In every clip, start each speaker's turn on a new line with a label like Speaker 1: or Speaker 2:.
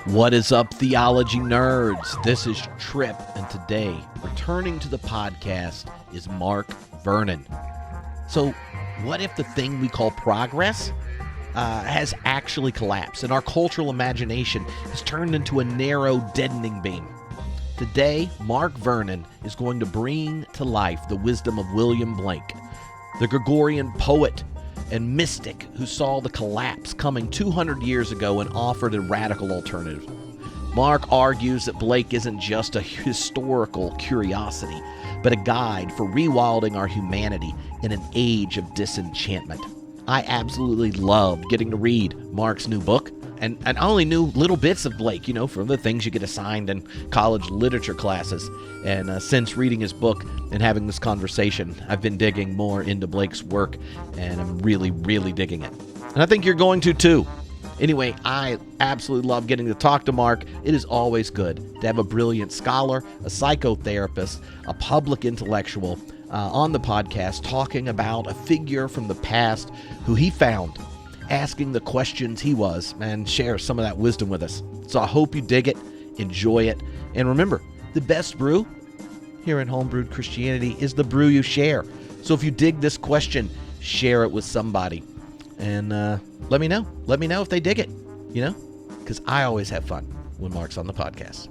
Speaker 1: What is up, Theology nerds? This is Trip, and today, returning to the podcast, is Mark Vernon. So, what if the thing we call progress has actually collapsed, and our cultural imagination has turned into a narrow, deadening beam? Today, Mark Vernon is going to bring to life the wisdom of William Blake, the Gregorian poet and mystic who saw the collapse coming 200 years ago and offered a radical alternative. Mark argues that Blake isn't just a historical curiosity, but a guide for rewilding our humanity in an age of disenchantment. I absolutely loved getting to read Mark's new book, and I only knew little bits of Blake, from the things you get assigned in college literature classes. And since reading his book and having this conversation, I've been digging more into Blake's work, and I'm really, really digging it. And I think you're going to too. Anyway, I absolutely love getting to talk to Mark. It is always good to have a brilliant scholar, a psychotherapist, a public intellectual on the podcast talking about a figure from the past who he found, asking the questions he was, and share some of that wisdom with us. So I hope you dig it, enjoy it, and remember, the best brew here in Homebrewed Christianity is the brew you share. So if you dig this question, share it with somebody, and let me know. Let me know if they dig it, because I always have fun when Mark's on the podcast.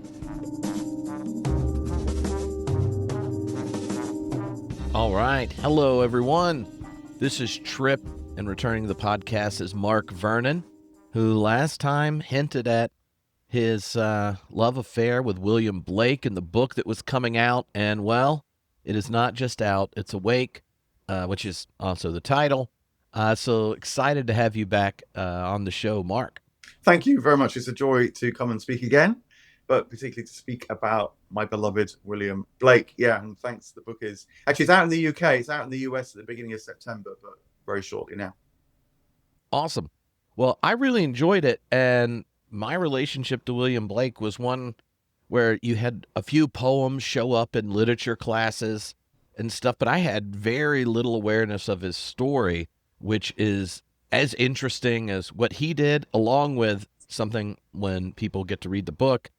Speaker 1: All right. Hello, everyone. This is Trip, and returning to the podcast is Mark Vernon, who last time hinted at his love affair with William Blake in the book that was coming out. And, well, it is not just out, it's awake, which is also the title. So excited to have you back on the show, Mark.
Speaker 2: Thank you very much. It's a joy to come and speak again, but particularly to speak about my beloved William Blake. Yeah, and thanks. The book is actually, it's out in the UK. It's out in the US at the beginning of September, but very shortly now.
Speaker 1: Awesome. Well, I really enjoyed it, and my relationship to William Blake was one where you had a few poems show up in literature classes and stuff, but I had very little awareness of his story, which is as interesting as what he did, along with something when people get to read the book.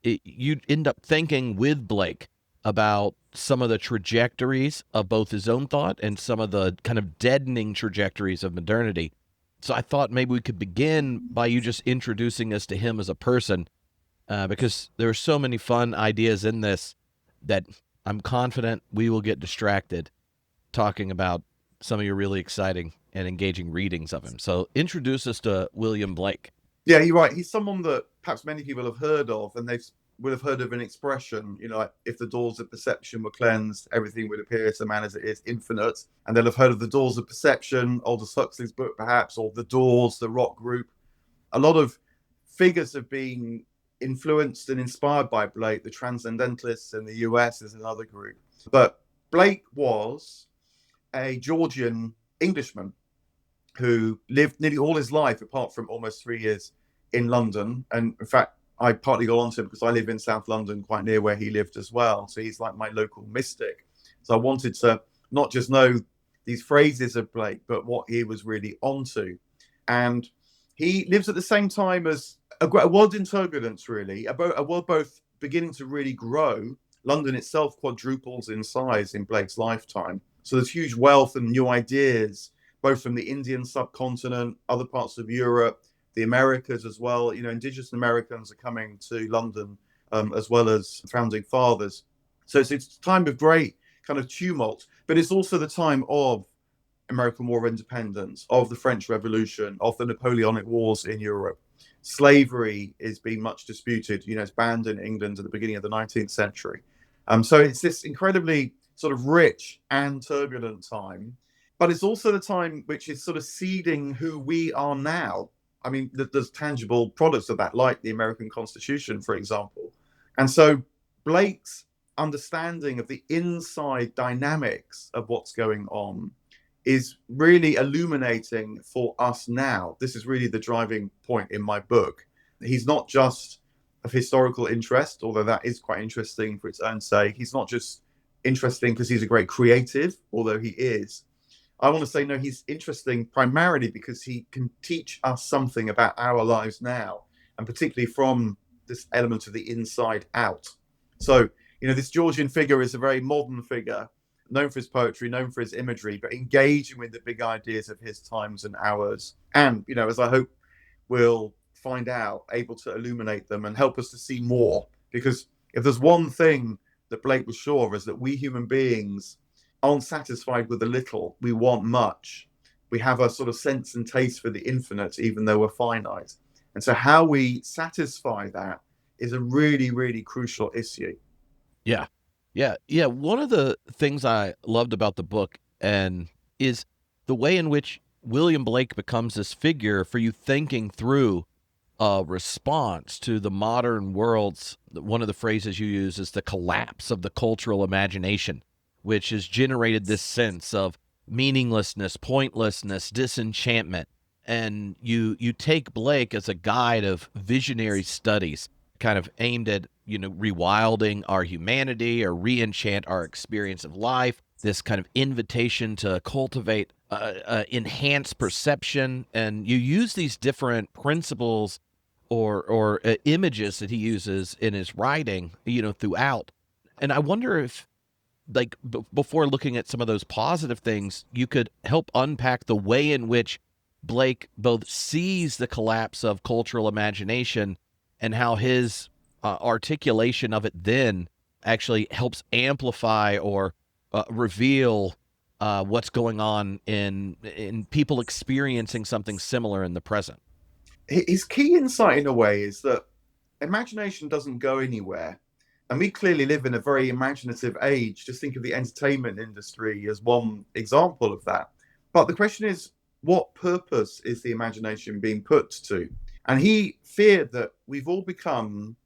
Speaker 1: You end up thinking with Blake about some of the trajectories of both his own thought and some of the kind of deadening trajectories of modernity. So I thought maybe we could begin by you just introducing us to him as a person, because there are so many fun ideas in this that I'm confident we will get distracted talking about some of your really exciting and engaging readings of him. So introduce us to William Blake.
Speaker 2: Yeah, you're right. He's someone that perhaps many people have heard of, and they would have heard of an expression, like, if the doors of perception were cleansed, everything would appear to man as it is, infinite. And they'll have heard of the Doors of Perception, Aldous Huxley's book perhaps, or the Doors, the rock group. A lot of figures have been influenced and inspired by Blake. The Transcendentalists in the US is another group. But Blake was a Georgian Englishman who lived nearly all his life, apart from almost 3 years, in London. And in fact, I partly got onto him because I live in South London, quite near where he lived as well. So he's like my local mystic. So I wanted to not just know these phrases of Blake, but what he was really onto. And he lives at the same time as a world in turbulence, really, a world both beginning to really grow. London itself quadruples in size in Blake's lifetime. So there's huge wealth and new ideas, both from the Indian subcontinent, other parts of Europe, the Americas as well. Indigenous Americans are coming to London, as well as founding fathers. So it's a time of great kind of tumult, but it's also the time of American War of Independence, of the French Revolution, of the Napoleonic Wars in Europe. Slavery is being much disputed. It's banned in England at the beginning of the 19th century. So it's this incredibly sort of rich and turbulent time, but it's also the time which is sort of seeding who we are now. I mean, there's tangible products of that, like the American Constitution, for example. And so Blake's understanding of the inside dynamics of what's going on is really illuminating for us now. This is really the driving point in my book. He's not just of historical interest, although that is quite interesting for its own sake. He's not just interesting because he's a great creative, although he is. I want to say, no, he's interesting primarily because he can teach us something about our lives now and particularly from this element of the inside out. So, this Georgian figure is a very modern figure, known for his poetry, known for his imagery, but engaging with the big ideas of his times and ours. And, as I hope we'll find out, able to illuminate them and help us to see more. Because if there's one thing that Blake was sure of, is that we human beings aren't satisfied with a little, we want much. We have a sort of sense and taste for the infinite, even though we're finite. And so how we satisfy that is a really, really crucial issue.
Speaker 1: Yeah. Yeah. One of the things I loved about the book and is the way in which William Blake becomes this figure for you thinking through a response to the modern world's. One of the phrases you use is the collapse of the cultural imagination, which has generated this sense of meaninglessness, pointlessness, disenchantment. And you take Blake as a guide of visionary studies, kind of aimed at, rewilding our humanity or re-enchant our experience of life, this kind of invitation to cultivate enhanced perception. And you use these different principles or images that he uses in his writing, throughout. And I wonder if, like, before looking at some of those positive things, you could help unpack the way in which Blake both sees the collapse of cultural imagination and how his articulation of it then actually helps amplify or reveal what's going on in people experiencing something similar in the present.
Speaker 2: His key insight, in a way, is that imagination doesn't go anywhere. And we clearly live in a very imaginative age. Just think of the entertainment industry as one example of that. But the question is, what purpose is the imagination being put to? And he feared that we've all become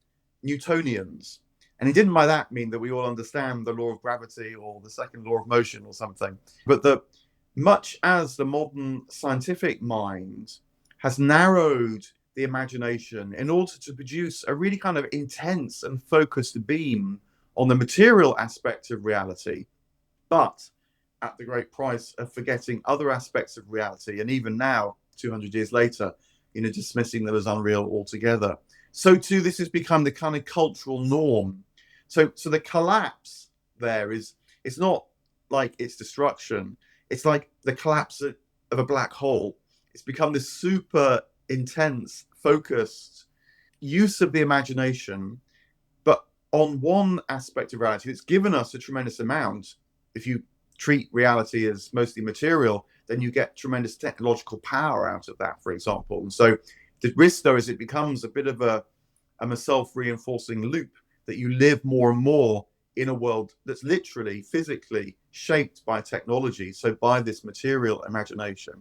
Speaker 2: Newtonians. And he didn't by that mean that we all understand the law of gravity or the second law of motion or something, but that much as the modern scientific mind has narrowed the imagination in order to produce a really kind of intense and focused beam on the material aspect of reality, but at the great price of forgetting other aspects of reality. And even now, 200 years later, dismissing them as unreal altogether. So too, this has become the kind of cultural norm. So the collapse there it's not like it's destruction. It's like the collapse of a black hole. It's become this super intense, focused use of the imagination, but on one aspect of reality that's given us a tremendous amount. If you treat reality as mostly material, then you get tremendous technological power out of that, for example. And so the risk, though, is it becomes a bit of a self-reinforcing loop, that you live more and more in a world that's literally, physically shaped by technology, so by this material imagination.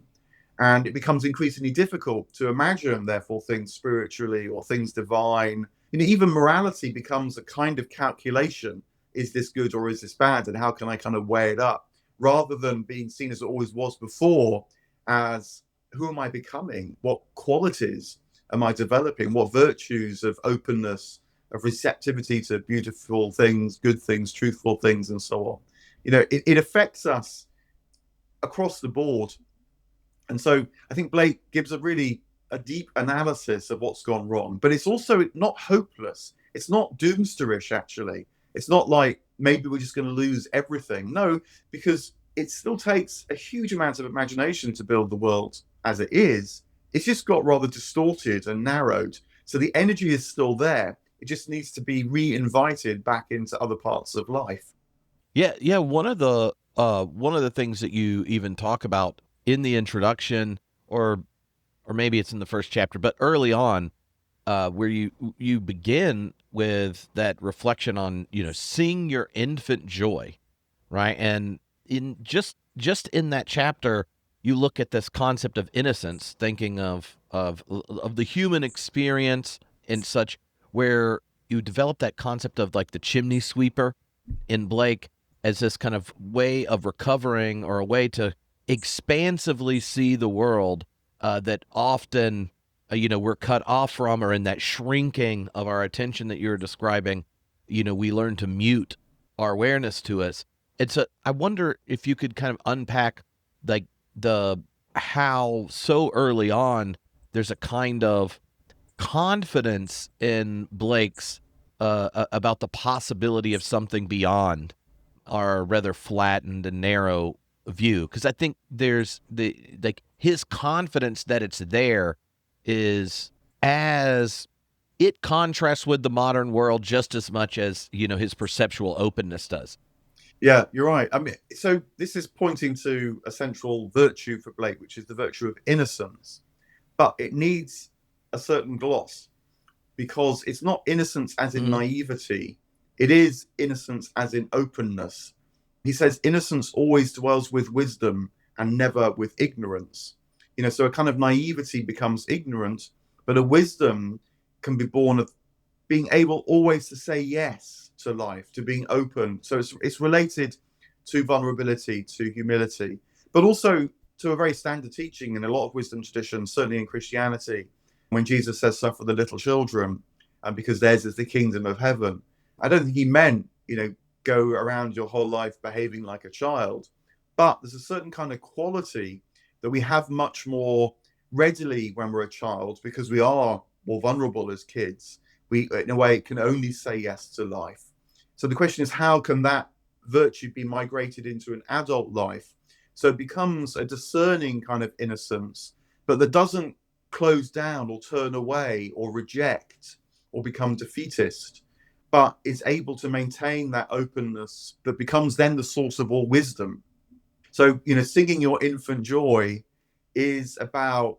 Speaker 2: And it becomes increasingly difficult to imagine, therefore, things spiritually or things divine. Even morality becomes a kind of calculation. Is this good or is this bad? And how can I kind of weigh it up? Rather than being seen as it always was before, as who am I becoming? What qualities am I developing? What virtues of openness, of receptivity to beautiful things, good things, truthful things, and so on? It affects us across the board. And so I think Blake gives a deep analysis of what's gone wrong, but it's also not hopeless. It's not doomsterish, actually. It's not like maybe we're just going to lose everything. No, because it still takes a huge amount of imagination to build the world as it is. It's just got rather distorted and narrowed. So the energy is still there. It just needs to be re-invited back into other parts of life.
Speaker 1: Yeah. One of the things that you even talk about in the introduction, or maybe it's in the first chapter, but early on, where you begin with that reflection on, seeing your infant joy, right? And in just in that chapter, you look at this concept of innocence, thinking of the human experience and such, where you develop that concept of like the chimney sweeper in Blake as this kind of way of recovering, or a way to expansively see the world that often we're cut off from, or in that shrinking of our attention that you're describing, we learn to mute our awareness to us. And so I wonder if you could kind of unpack, like, the how so early on there's a kind of confidence in Blake's about the possibility of something beyond our rather flattened and narrow view, because I think there's his confidence that it's there is, as it contrasts with the modern world just as much as his perceptual openness does.
Speaker 2: Yeah, you're right. I mean, so this is pointing to a central virtue for Blake, which is the virtue of innocence, but it needs a certain gloss because it's not innocence as in naivety. It is innocence as in openness. He says innocence always dwells with wisdom and never with ignorance. So a kind of naivety becomes ignorant, but a wisdom can be born of being able always to say yes to life, to being open. So it's related to vulnerability, to humility, but also to a very standard teaching in a lot of wisdom traditions, certainly in Christianity, when Jesus says, "Suffer the little children, and because theirs is the kingdom of heaven." I don't think he meant, go around your whole life behaving like a child, but there's a certain kind of quality that we have much more readily when we're a child because we are more vulnerable as kids. We, in a way, can only say yes to life. So the question is, how can that virtue be migrated into an adult life? So it becomes a discerning kind of innocence, but that doesn't close down or turn away or reject or become defeatist, but is able to maintain that openness that becomes then the source of all wisdom. So, singing your infant joy is about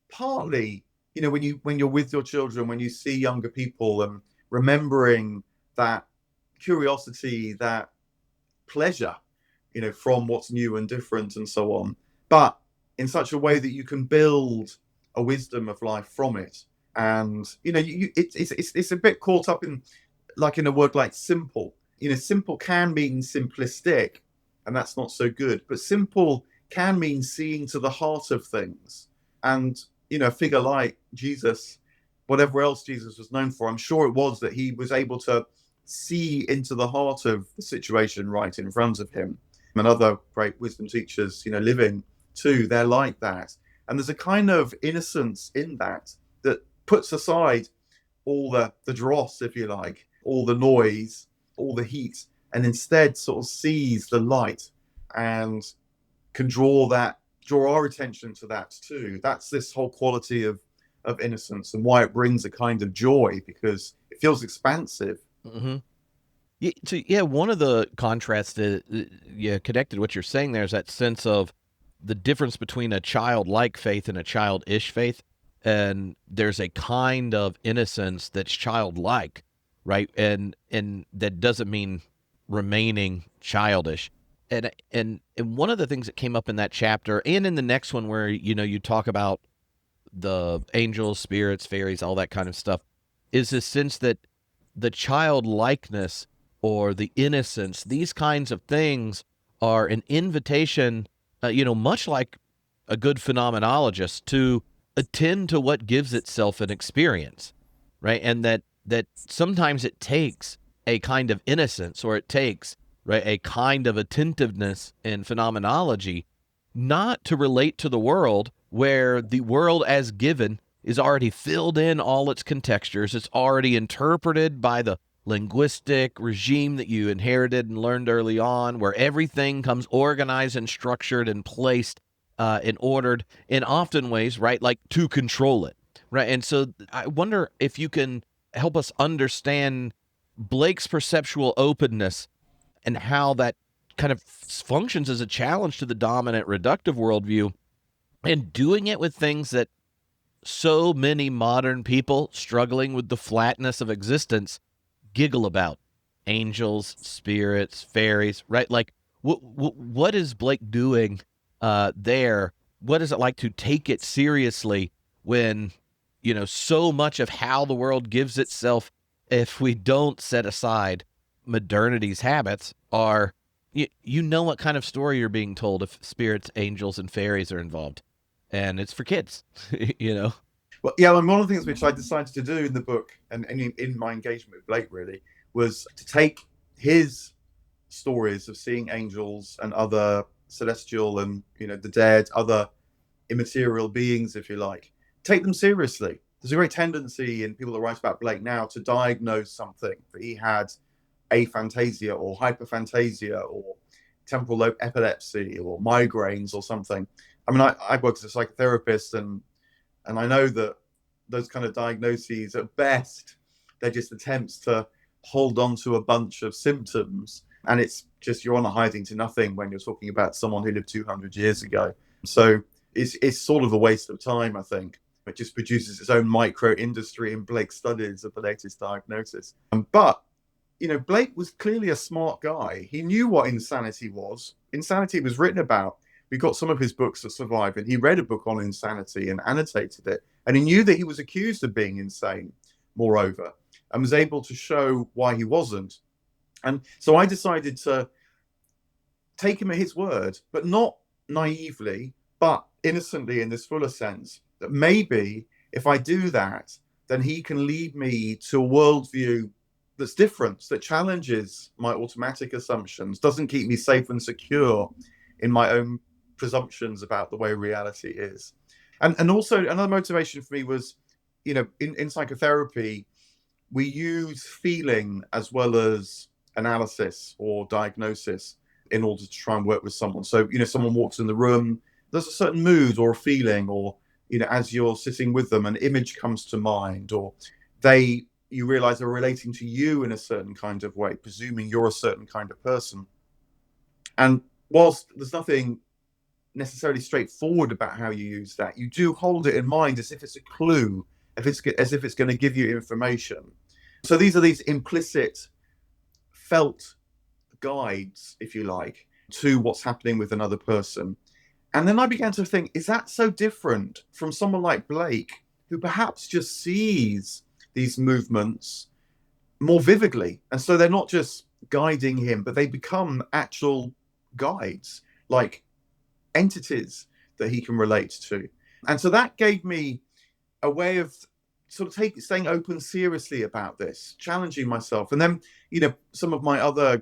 Speaker 2: partly, when you're with your children, when you see younger people, and remembering that curiosity, that pleasure, from what's new and different and so on, but in such a way that you can build a wisdom of life from it. And it's a bit caught up in a word like simple. Simple can mean simplistic, and that's not so good. But simple can mean seeing to the heart of things. And, a figure like Jesus, whatever else Jesus was known for, I'm sure it was that he was able to see into the heart of the situation right in front of him. And other great wisdom teachers, living too, they're like that. And there's a kind of innocence in that puts aside all the dross, if you like, all the noise, all the heat, and instead sort of sees the light and can draw our attention to that too. That's this whole quality of innocence and why it brings a kind of joy, because it feels expansive.
Speaker 1: Mm-hmm. Yeah, one of the contrasts that connected what you're saying there is that sense of the difference between a childlike faith and a childish faith. And there's a kind of innocence that's childlike, right? And that doesn't mean remaining childish. And one of the things that came up in that chapter and in the next one where you talk about the angels, spirits, fairies, all that kind of stuff, is this sense that the childlikeness or the innocence, these kinds of things are an invitation, much like a good phenomenologist, to attend to what gives itself an experience, right? And that sometimes it takes a kind of innocence, or it takes, right, a kind of attentiveness in phenomenology, not to relate to the world where the world as given is already filled in all its contextures. It's already interpreted by the linguistic regime that you inherited and learned early on, where everything comes organized and structured and placed and ordered in often ways, right, like to control it, right? And so I wonder if you can help us understand Blake's perceptual openness and how that kind of functions as a challenge to the dominant reductive worldview, and doing it with things that so many modern people struggling with the flatness of existence giggle about: angels, spirits, fairies, right? Like, what is Blake doing there? What is it like to take it seriously when, so much of how the world gives itself, if we don't set aside modernity's habits, are, you know what kind of story you're being told if spirits, angels, and fairies are involved. And it's for kids, you know?
Speaker 2: Well, yeah, and one of the things which I decided to do in the book and in my engagement with Blake really was to take his stories of seeing angels and other celestial and the dead, other immaterial beings, if you like, take them seriously. there's a great tendency in people that write about Blake now to diagnose something, that he had aphantasia or hyperphantasia or temporal lobe epilepsy or migraines or something. I mean, I work as a psychotherapist, and I know that those kind of diagnoses, at best, they're just attempts to hold on to a bunch of symptoms. And it's just, you're on a hiding to nothing when you're talking about someone who lived 200 years ago. So it's sort of a waste of time, I think. It just produces its own micro industry in Blake's studies of the latest diagnosis. But, you know, Blake was clearly a smart guy. He knew what insanity was. Insanity was written about. We got some of his books that survive, and he read a book on insanity and annotated it. And he knew that he was accused of being insane, moreover, and was able to show why he wasn't. And so I decided to take him at his word, but not naively, but innocently in this fuller sense, that maybe if I do that, then he can lead me to a worldview that's different, that challenges my automatic assumptions, doesn't keep me safe and secure in my own presumptions about the way reality is. And also another motivation for me was, you know, in psychotherapy, we use feeling as well as analysis or diagnosis in order to try and work with someone. So, you know, someone walks in the room, there's a certain mood or a feeling, or, you know, as you're sitting with them, an image comes to mind, or you realize they're relating to you in a certain kind of way, presuming you're a certain kind of person. And whilst there's nothing necessarily straightforward about how you use that, you do hold it in mind as if it's a clue, as if it's going to give you information. So these are these implicit, felt guides, if you like, to what's happening with another person. And then I began to think, is that so different from someone like Blake, who perhaps just sees these movements more vividly? And so they're not just guiding him, but they become actual guides, like entities that he can relate to. And so that gave me a way of sort of staying open seriously about this, challenging myself. And then, you know, some of my other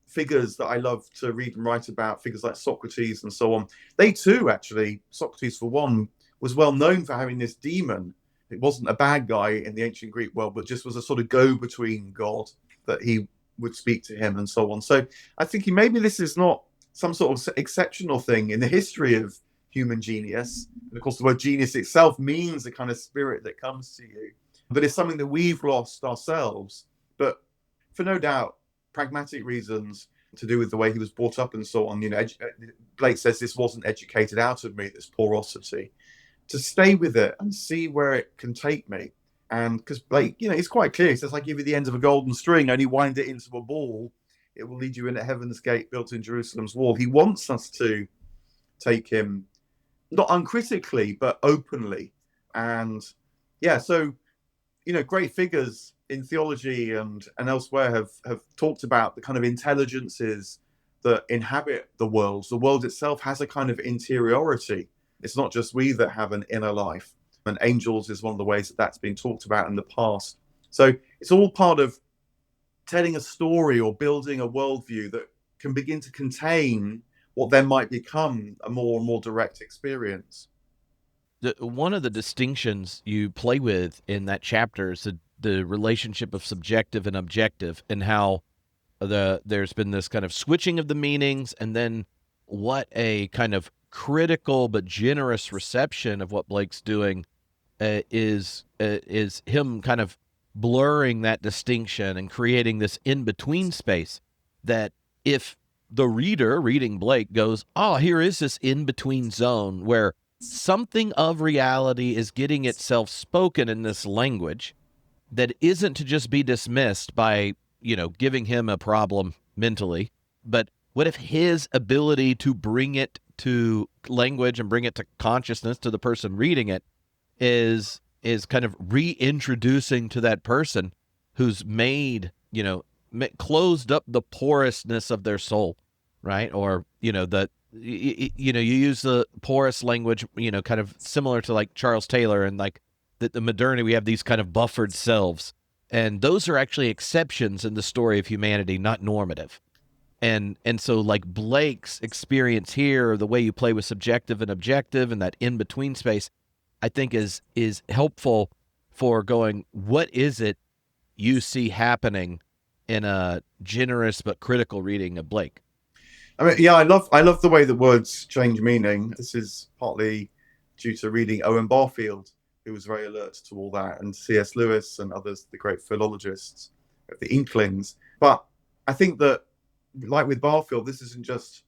Speaker 2: figures that I love to read and write about, figures like Socrates and so on, they too, actually, Socrates for one, was well known for having this demon. It wasn't a bad guy in the ancient Greek world, but just was a sort of go-between god, that he would speak to him and so on. So I think maybe this is not some sort of exceptional thing in the history of human genius. And of course, the word genius itself means the kind of spirit that comes to you. But it's something that we've lost ourselves. But for no doubt, pragmatic reasons to do with the way he was brought up and so on. You know, Blake says this wasn't educated out of me, this porosity. To stay with it and see where it can take me. And because Blake, you know, it's quite clear. He says, I give you the end of a golden string, only wind it into a ball. It will lead you in at heaven's gate built in Jerusalem's wall. He wants us to take him, not uncritically, but openly. And yeah, so, you know, great figures in theology and elsewhere have talked about the kind of intelligences that inhabit the world. The world itself has a kind of interiority. It's not just we that have an inner life. And angels is one of the ways that that's been talked about in the past. So it's all part of telling a story or building a worldview that can begin to contain what then might become a more and more direct experience.
Speaker 1: One of the distinctions you play with in that chapter is the relationship of subjective and objective, and how there's been this kind of switching of the meanings, and then what a kind of critical but generous reception of what Blake's doing is him kind of blurring that distinction and creating this in-between space that if the reader reading Blake goes, oh, here is this in-between zone where something of reality is getting itself spoken in this language that isn't to just be dismissed by, you know, giving him a problem mentally, but what if his ability to bring it to language and bring it to consciousness to the person reading it is kind of reintroducing to that person who's made, you know, closed up the porousness of their soul, right? Or, you know, you use the porous language, you know, kind of similar to like Charles Taylor and like the modernity. We have these kind of buffered selves, and those are actually exceptions in the story of humanity, not normative. And so like Blake's experience here, the way you play with subjective and objective and that in-between space, I think is helpful for going, what is it you see happening in a generous but critical reading of Blake?
Speaker 2: I mean, yeah, I love the way the words change meaning. This is partly due to reading Owen Barfield, who was very alert to all that, and C.S. Lewis and others, the great philologists, the Inklings. But I think that, like with Barfield, this isn't just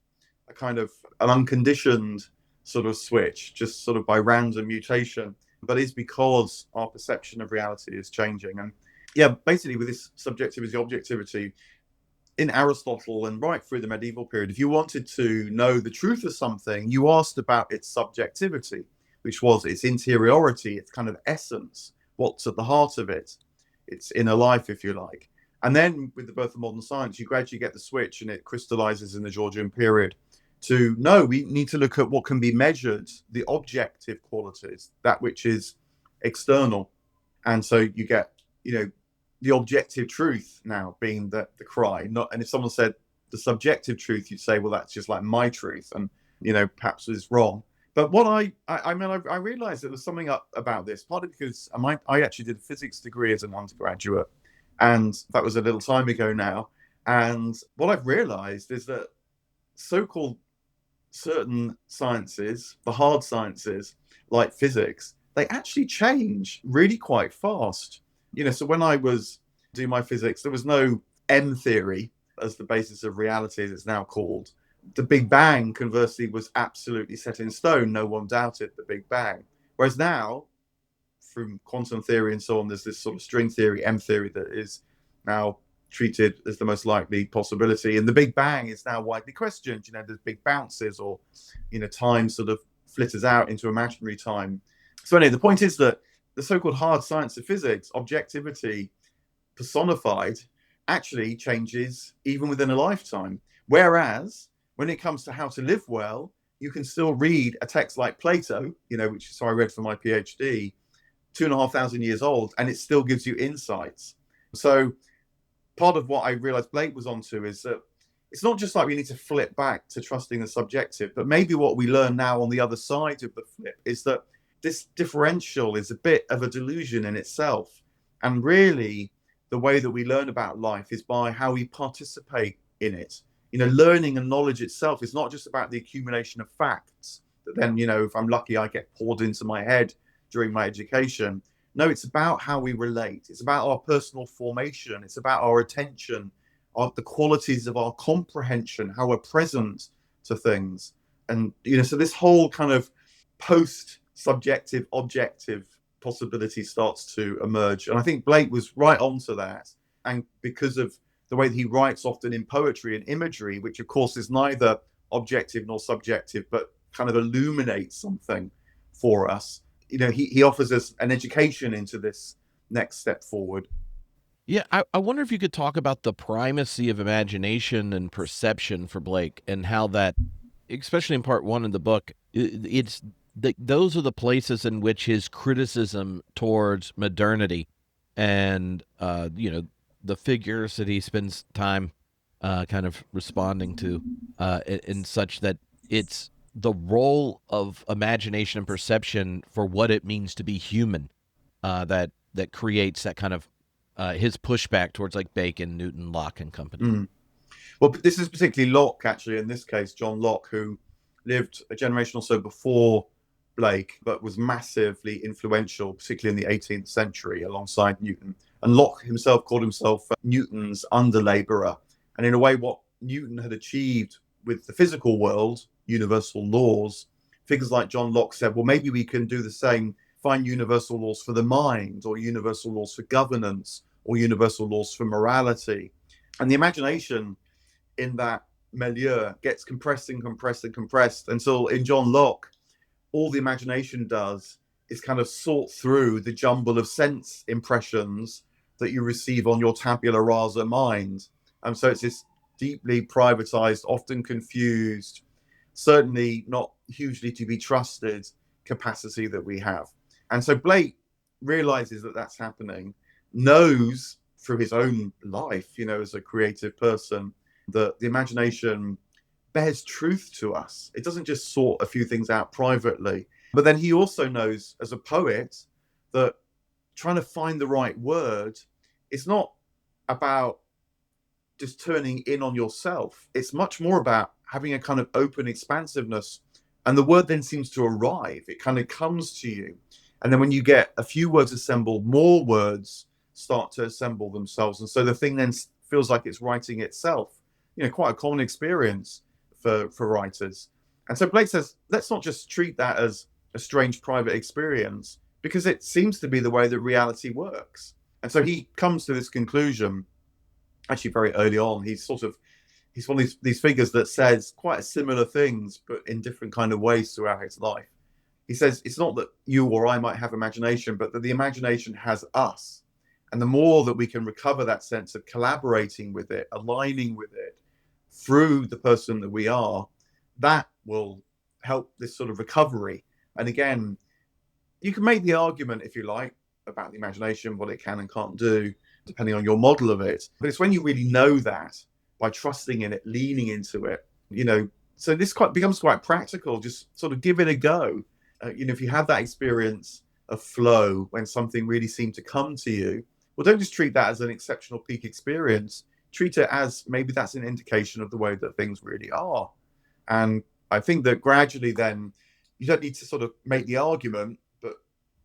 Speaker 2: a kind of an unconditioned sort of switch, just sort of by random mutation, but it's because our perception of reality is changing. And yeah, basically with this subjectivity, objectivity, in Aristotle and right through the medieval period, if you wanted to know the truth of something, you asked about its subjectivity, which was its interiority, its kind of essence, what's at the heart of it, its inner life, if you like. And then with the birth of modern science, you gradually get the switch and it crystallizes in the Georgian period to no, we need to look at what can be measured, the objective qualities, that which is external. And so you get, the objective truth now being the cry. Not, and if someone said the subjective truth, you'd say, well, that's just like my truth, and perhaps is wrong. But what I realized there was something up about this, partly because I actually did a physics degree as an undergraduate, and that was a little time ago now. And what I've realized is that so-called certain sciences, the hard sciences like physics, they actually change really quite fast. So when I was doing my physics, there was no M theory as the basis of reality, as it's now called. The Big Bang, conversely, was absolutely set in stone. No one doubted the Big Bang. Whereas now, from quantum theory and so on, there's this sort of string theory, M theory, that is now treated as the most likely possibility. And the Big Bang is now widely questioned. There's big bounces, or, time sort of flitters out into imaginary time. So anyway, the point is that the so-called hard science of physics, objectivity personified, actually changes even within a lifetime. Whereas when it comes to how to live well, you can still read a text like Plato, which is how I read for my PhD, 2,500 years old, and it still gives you insights. So part of what I realized Blake was onto is that it's not just like we need to flip back to trusting the subjective, but maybe what we learn now on the other side of the flip is that this differential is a bit of a delusion in itself. And really, the way that we learn about life is by how we participate in it. Learning and knowledge itself is not just about the accumulation of facts that then, if I'm lucky, I get poured into my head during my education. No, it's about how we relate. It's about our personal formation. It's about our attention, the qualities of our comprehension, how we're present to things. And, so this whole kind of post-subjective, objective possibility starts to emerge. And I think Blake was right onto that. And because of the way that he writes often in poetry and imagery, which of course is neither objective nor subjective, but kind of illuminates something for us, he offers us an education into this next step forward.
Speaker 1: Yeah, I wonder if you could talk about the primacy of imagination and perception for Blake, and how that, especially in part one of the book, those are the places in which his criticism towards modernity and the figures that he spends time kind of responding to in such that it's the role of imagination and perception for what it means to be human that creates that kind of his pushback towards like Bacon, Newton, Locke, and company.
Speaker 2: Well, this is particularly Locke, actually, in this case, John Locke, who lived a generation or so before Blake, but was massively influential, particularly in the 18th century, alongside Newton. And Locke himself called himself Newton's underlaborer. And in a way, what Newton had achieved with the physical world, universal laws, figures like John Locke said, well, maybe we can do the same, find universal laws for the mind, or universal laws for governance, or universal laws for morality. And the imagination in that milieu gets compressed and compressed and compressed until in John Locke, all the imagination does is kind of sort through the jumble of sense impressions that you receive on your tabula rasa mind. And so it's this deeply privatized, often confused, certainly not hugely to be trusted capacity that we have. And so Blake realizes that that's happening, knows through his own life, as a creative person, that the imagination bears truth to us. It doesn't just sort a few things out privately. But then he also knows as a poet that trying to find the right word, it's not about just turning in on yourself. It's much more about having a kind of open expansiveness. And the word then seems to arrive. It kind of comes to you. And then when you get a few words assembled, more words start to assemble themselves. And so the thing then feels like it's writing itself. Quite a common experience for writers. And so Blake says, let's not just treat that as a strange private experience, because it seems to be the way that reality works. And so he comes to this conclusion actually very early on. He's one of these figures that says quite similar things, but in different kind of ways throughout his life. He says it's not that you or I might have imagination, but that the imagination has us. And the more that we can recover that sense of collaborating with it, aligning with it through the person that we are, that will help this sort of recovery. And again, you can make the argument, if you like, about the imagination, what it can and can't do, depending on your model of it. But it's when you really know that, by trusting in it, leaning into it, so this becomes quite practical. Just sort of give it a go. If you have that experience of flow when something really seemed to come to you, well, don't just treat that as an exceptional peak experience. Treat it as maybe that's an indication of the way that things really are. And I think that gradually then you don't need to sort of make the argument, but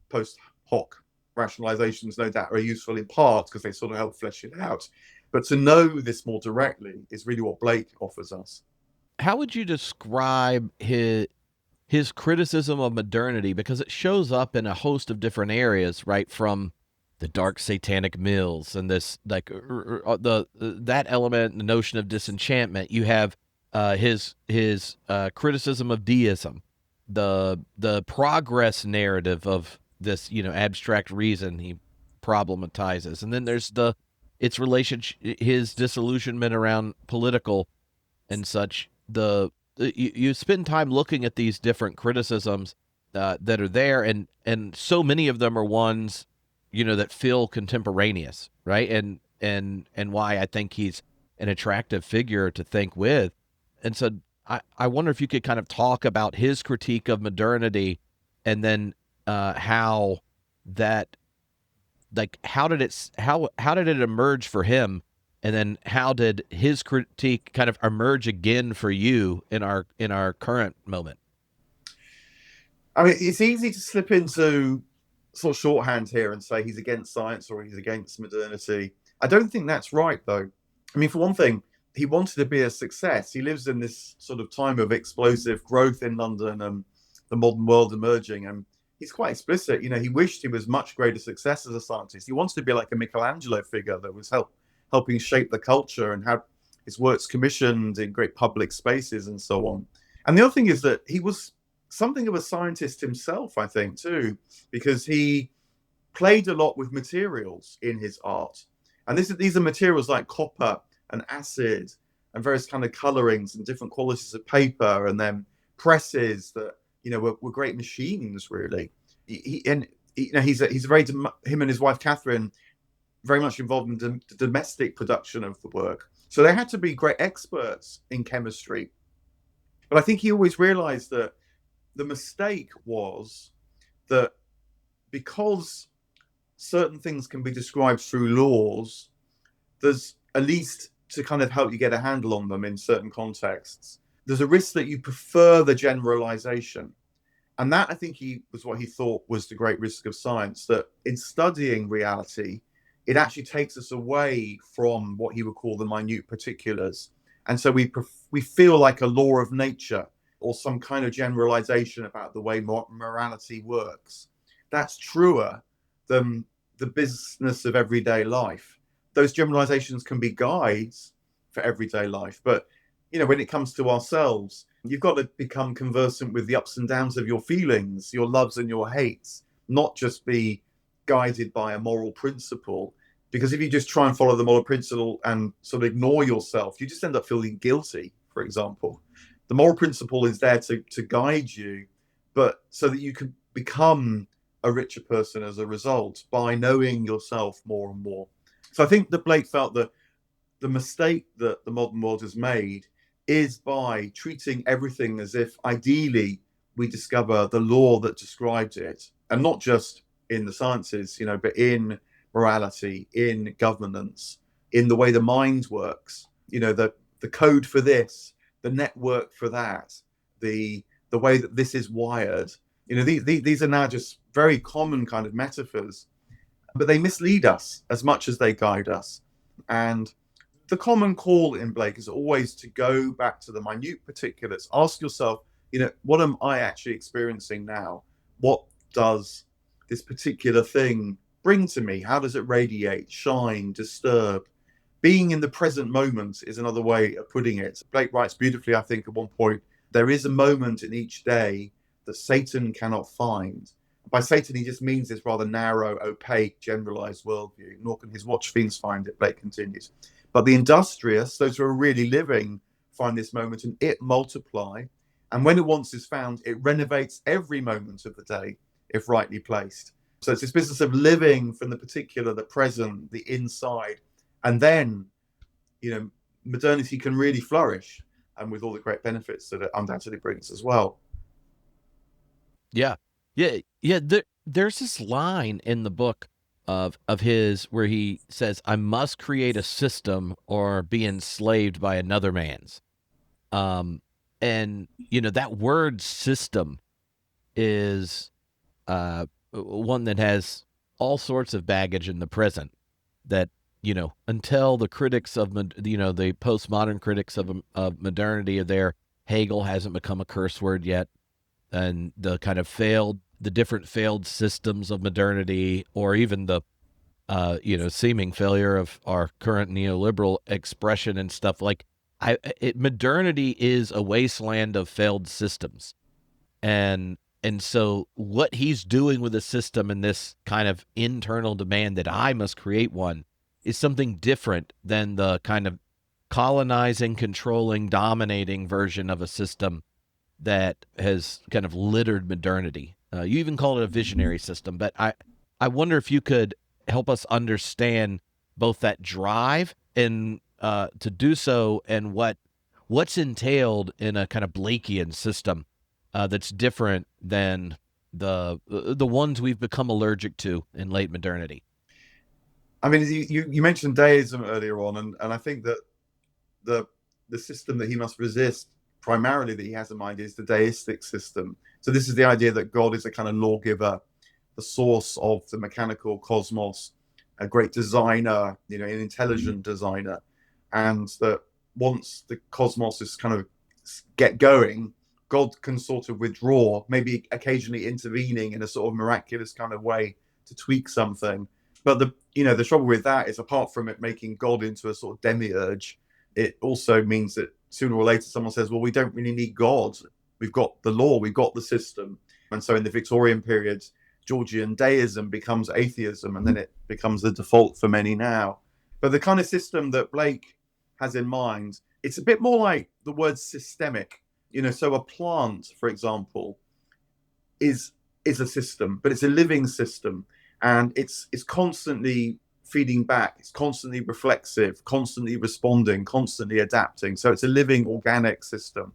Speaker 2: post hoc rationalizations no doubt are useful in part because they sort of help flesh it out. But to know this more directly is really what Blake offers us.
Speaker 1: How would you describe his criticism of modernity? Because it shows up in a host of different areas, right? From the dark satanic mills and this that element, the notion of disenchantment. You have his criticism of deism, the progress narrative of this abstract reason he problematizes, and then there's its relationship, his disillusionment around political and such. You spend time looking at these different criticisms that are there, and so many of them are ones that feel contemporaneous, right? And why I think he's an attractive figure to think with. And so I wonder if you could kind of talk about his critique of modernity, and then how that, like, how did it emerge for him, and then how did his critique kind of emerge again for you in our current moment?
Speaker 2: I mean, it's easy to slip into sort of shorthand here and say he's against science or he's against modernity. I don't think that's right, though. I mean, for one thing, he wanted to be a success. He lives in this sort of time of explosive growth in London and the modern world emerging. And he's quite explicit. He wished he was much greater success as a scientist. He wants to be like a Michelangelo figure that was helping shape the culture and had his works commissioned in great public spaces and so on. And the other thing is that he was something of a scientist himself, I think, too, because he played a lot with materials in his art. And these are materials like copper and acid and various kind of colorings and different qualities of paper, and then presses that were great machines, really. He's very, him and his wife Catherine, very much involved in the domestic production of the work. So they had to be great experts in chemistry. But I think he always realized that the mistake was that because certain things can be described through laws, there's, at least to kind of help you get a handle on them in certain contexts, there's a risk that you prefer the generalization. And that, I think, was what he thought was the great risk of science, that in studying reality, it actually takes us away from what he would call the minute particulars. And so we feel like a law of nature or some kind of generalization about the way morality works. That's truer than the business of everyday life. Those generalizations can be guides for everyday life. But, when it comes to ourselves, you've got to become conversant with the ups and downs of your feelings, your loves and your hates, not just be guided by a moral principle. Because if you just try and follow the moral principle and sort of ignore yourself, you just end up feeling guilty, for example. The moral principle is there to guide you, but so that you can become a richer person as a result by knowing yourself more and more. So I think that Blake felt that the mistake that the modern world has made is by treating everything as if ideally we discover the law that describes it, and not just in the sciences, but in morality, in governance, in the way the mind works, the code for this, the network for that, the way that this is wired. These are now just very common kind of metaphors, but they mislead us as much as they guide us. And the common call in Blake is always to go back to the minute particulars. Ask yourself, what am I actually experiencing now? What does this particular thing bring to me? How does it radiate, shine, disturb? Being in the present moment is another way of putting it. Blake writes beautifully, I think, at one point, there is a moment in each day that Satan cannot find. By Satan, he just means this rather narrow, opaque, generalized worldview. Nor can his watch fiends find it, Blake continues. But the industrious, those who are really living, find this moment and it multiply. And when it once is found, it renovates every moment of the day, if rightly placed. So it's this business of living from the particular, the present, the inside. And then, modernity can really flourish, and with all the great benefits that it undoubtedly brings as well.
Speaker 1: Yeah. There's this line in the book of his where he says, "I must create a system or be enslaved by another man's." And that word "system" is one that has all sorts of baggage in the present. That until the critics of the postmodern critics of modernity are there, Hegel hasn't become a curse word yet, and the kind of the different failed systems of modernity, or even the seeming failure of our current neoliberal expression and stuff like modernity is a wasteland of failed systems. And so what he's doing with the system and this kind of internal demand that I must create one is something different than the kind of colonizing, controlling, dominating version of a system that has kind of littered modernity. You even call it a visionary system, but I wonder if you could help us understand both that drive and to do so, and what's entailed in a kind of Blakean system that's different than the ones we've become allergic to in late modernity.
Speaker 2: I mean, you mentioned deism earlier on, and I think that the system that he must resist primarily, that he has in mind, is the deistic system. So this is the idea that God is a kind of lawgiver, the source of the mechanical cosmos, a great designer, an intelligent designer, and that once the cosmos is kind of get going, God can sort of withdraw, maybe occasionally intervening in a sort of miraculous kind of way to tweak something. But the trouble with that is, apart from it making God into a sort of demiurge, it also means that sooner or later someone says, well, we don't really need God. We've got the law, we've got the system. And so in the Victorian period, Georgian deism becomes atheism, and then it becomes the default for many now. But the kind of system that Blake has in mind, it's a bit more like the word systemic. So a plant, for example, is a system, but it's a living system, and it's constantly feeding back, it's constantly reflexive, constantly responding, constantly adapting. So it's a living organic system.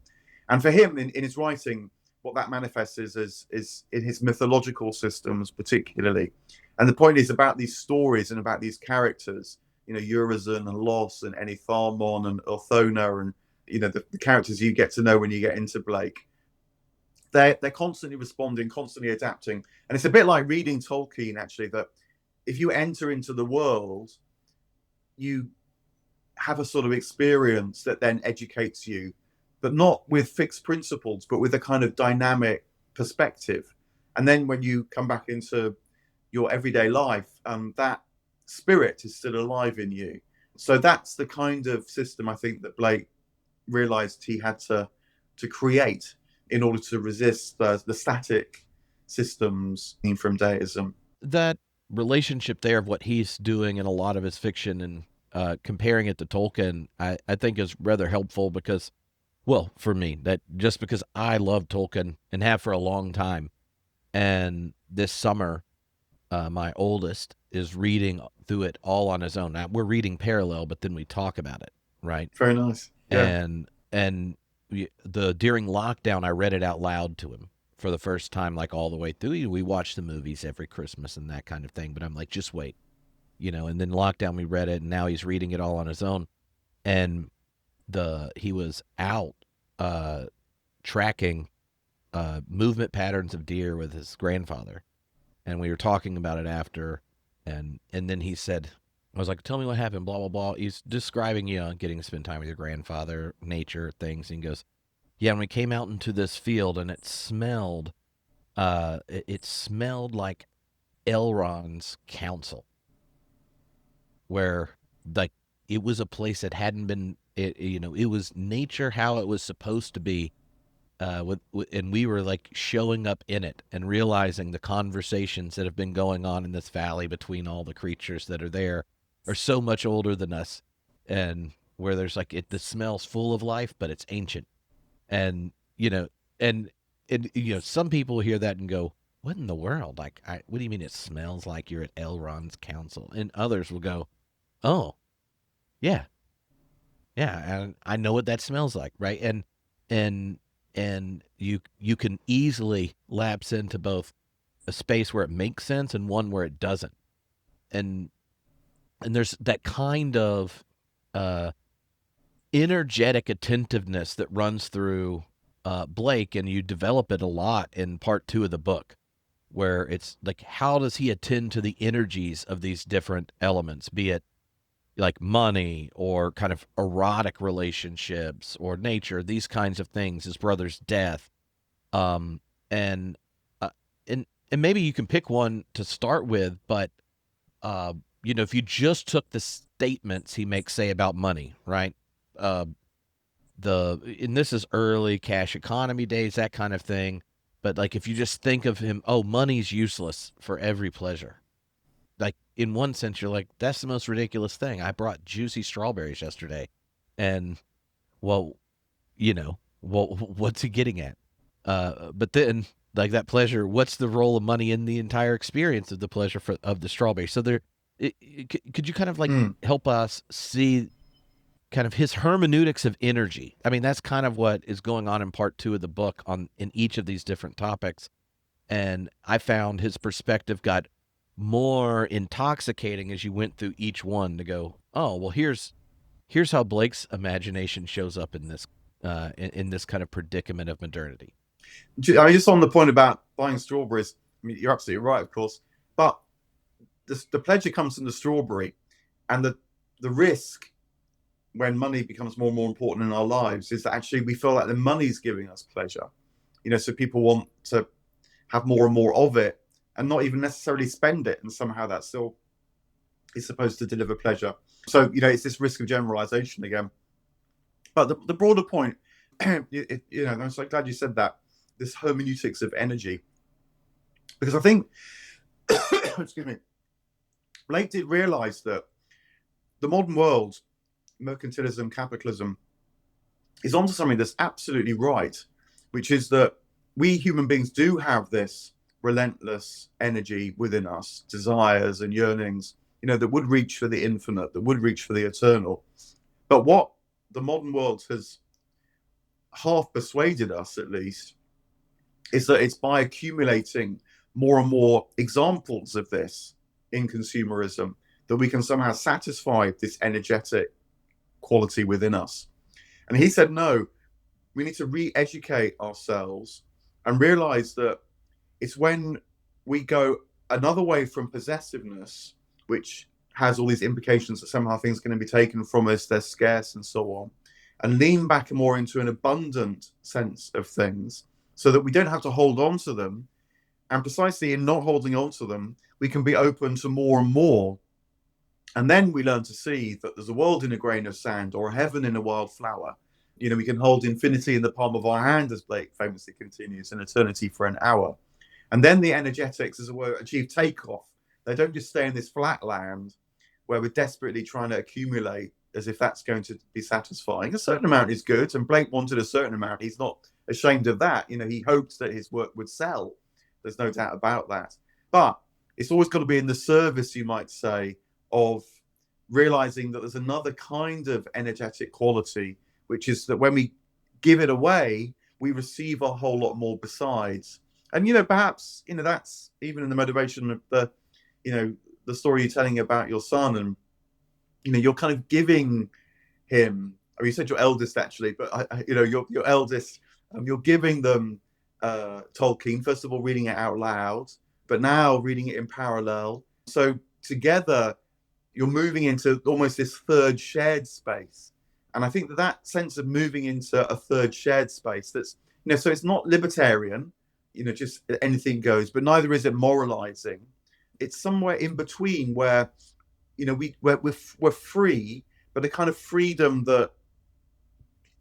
Speaker 2: And for him, in his writing, what that manifests is in his mythological systems particularly. And the point is about these stories and about these characters, Urizen and Los and Enitharmon and Orthona, and the characters you get to know when you get into Blake. They're constantly responding, constantly adapting. And it's a bit like reading Tolkien, actually, that if you enter into the world, you have a sort of experience that then educates you, but not with fixed principles, but with a kind of dynamic perspective. And then when you come back into your everyday life, that spirit is still alive in you. So that's the kind of system I think that Blake realized he had to create in order to resist the static systems from deism.
Speaker 1: That relationship there of what he's doing in a lot of his fiction and comparing it to Tolkien, I think is rather helpful because, well, for me, that just because I love Tolkien and have for a long time. And this summer, my oldest is reading through it all on his own. Now, we're reading parallel, but then we talk about it, right?
Speaker 2: Very nice. Yeah.
Speaker 1: And during lockdown, I read it out loud to him. for the first time, like all the way through. We watch the movies every Christmas and that kind of thing. But I'm like, just wait, And then lockdown, we read it, and now he's reading it all on his own. And he was out tracking movement patterns of deer with his grandfather, and we were talking about it after, and then he said, I was like, tell me what happened, blah blah blah. He's describing, getting to spend time with your grandfather, nature, things, and he goes, yeah, and we came out into this field and it smelled it smelled like Elrond's council, where like it was a place that hadn't been it was nature how it was supposed to be, and we were like showing up in it and realizing the conversations that have been going on in this valley between all the creatures that are there are so much older than us, and where there's like the smell's full of life, but it's ancient. And and some people hear that and go, what in the world? Like, what do you mean it smells like you're at Elrond's council? And others will go, oh, yeah, yeah, and I know what that smells like, right? And you can easily lapse into both a space where it makes sense and one where it doesn't. And there's that kind of uh, energetic attentiveness that runs through Blake, and you develop it a lot in part 2 of the book, where it's like, how does he attend to the energies of these different elements, be it like money or kind of erotic relationships or nature, these kinds of things, his brother's death. Um, and, uh, and maybe you can pick one to start with, but, if you just took the statements he makes, say, about money, right? Uh, and this is early cash economy days, that kind of thing. But like, if you just think of him, oh, money's useless for every pleasure. Like, in one sense, you're like, that's the most ridiculous thing. I brought juicy strawberries yesterday, and well, what's he getting at? But then, like, that pleasure, what's the role of money in the entire experience of the pleasure of the strawberry? So could you kind of like help us see kind of his hermeneutics of energy? I mean, that's kind of what is going on in part 2 of the book in each of these different topics. And I found his perspective got more intoxicating as you went through each one, to go, oh, well, here's how Blake's imagination shows up in this in this kind of predicament of modernity.
Speaker 2: I mean, just on the point about buying strawberries, I mean, you're absolutely right, of course, but the pleasure comes from the strawberry, and the risk when money becomes more and more important in our lives is that actually we feel like the money's giving us pleasure. So people want to have more and more of it and not even necessarily spend it, and somehow that still is supposed to deliver pleasure. So it's this risk of generalization again. But the broader point, I'm so glad you said that, this hermeneutics of energy, because I think excuse me, Blake did realize that the modern world, mercantilism, capitalism, is onto something that's absolutely right, which is that we human beings do have this relentless energy within us, desires and yearnings, that would reach for the infinite, that would reach for the eternal. But what the modern world has half persuaded us, at least, is that it's by accumulating more and more examples of this in consumerism that we can somehow satisfy this energetic quality within us. And he said, no, we need to re-educate ourselves and realize that it's when we go another way from possessiveness, which has all these implications that somehow things are going to be taken from us, they're scarce and so on, and lean back more into an abundant sense of things so that we don't have to hold on to them. And precisely in not holding on to them, we can be open to more and more. And then we learn to see that there's a world in a grain of sand, or a heaven in a wild flower. We can hold infinity in the palm of our hand, as Blake famously continues, and eternity for an hour. And then the energetics, as it were, achieve takeoff. They don't just stay in this flat land where we're desperately trying to accumulate as if that's going to be satisfying. A certain amount is good, and Blake wanted a certain amount. He's not ashamed of that. He hoped that his work would sell. There's no doubt about that. But it's always got to be in the service, you might say, of realizing that there's another kind of energetic quality, which is that when we give it away, we receive a whole lot more besides. And perhaps that's even in the motivation of the story you're telling about your son, and you're kind of giving him. I mean, you said your eldest actually, but your eldest. You're giving them Tolkien, first of all, reading it out loud, but now reading it in parallel. So together, you're moving into almost this third shared space. And I think that sense of moving into a third shared space, that's, so it's not libertarian, just anything goes, but neither is it moralizing. It's somewhere in between where, we're free, but a kind of freedom that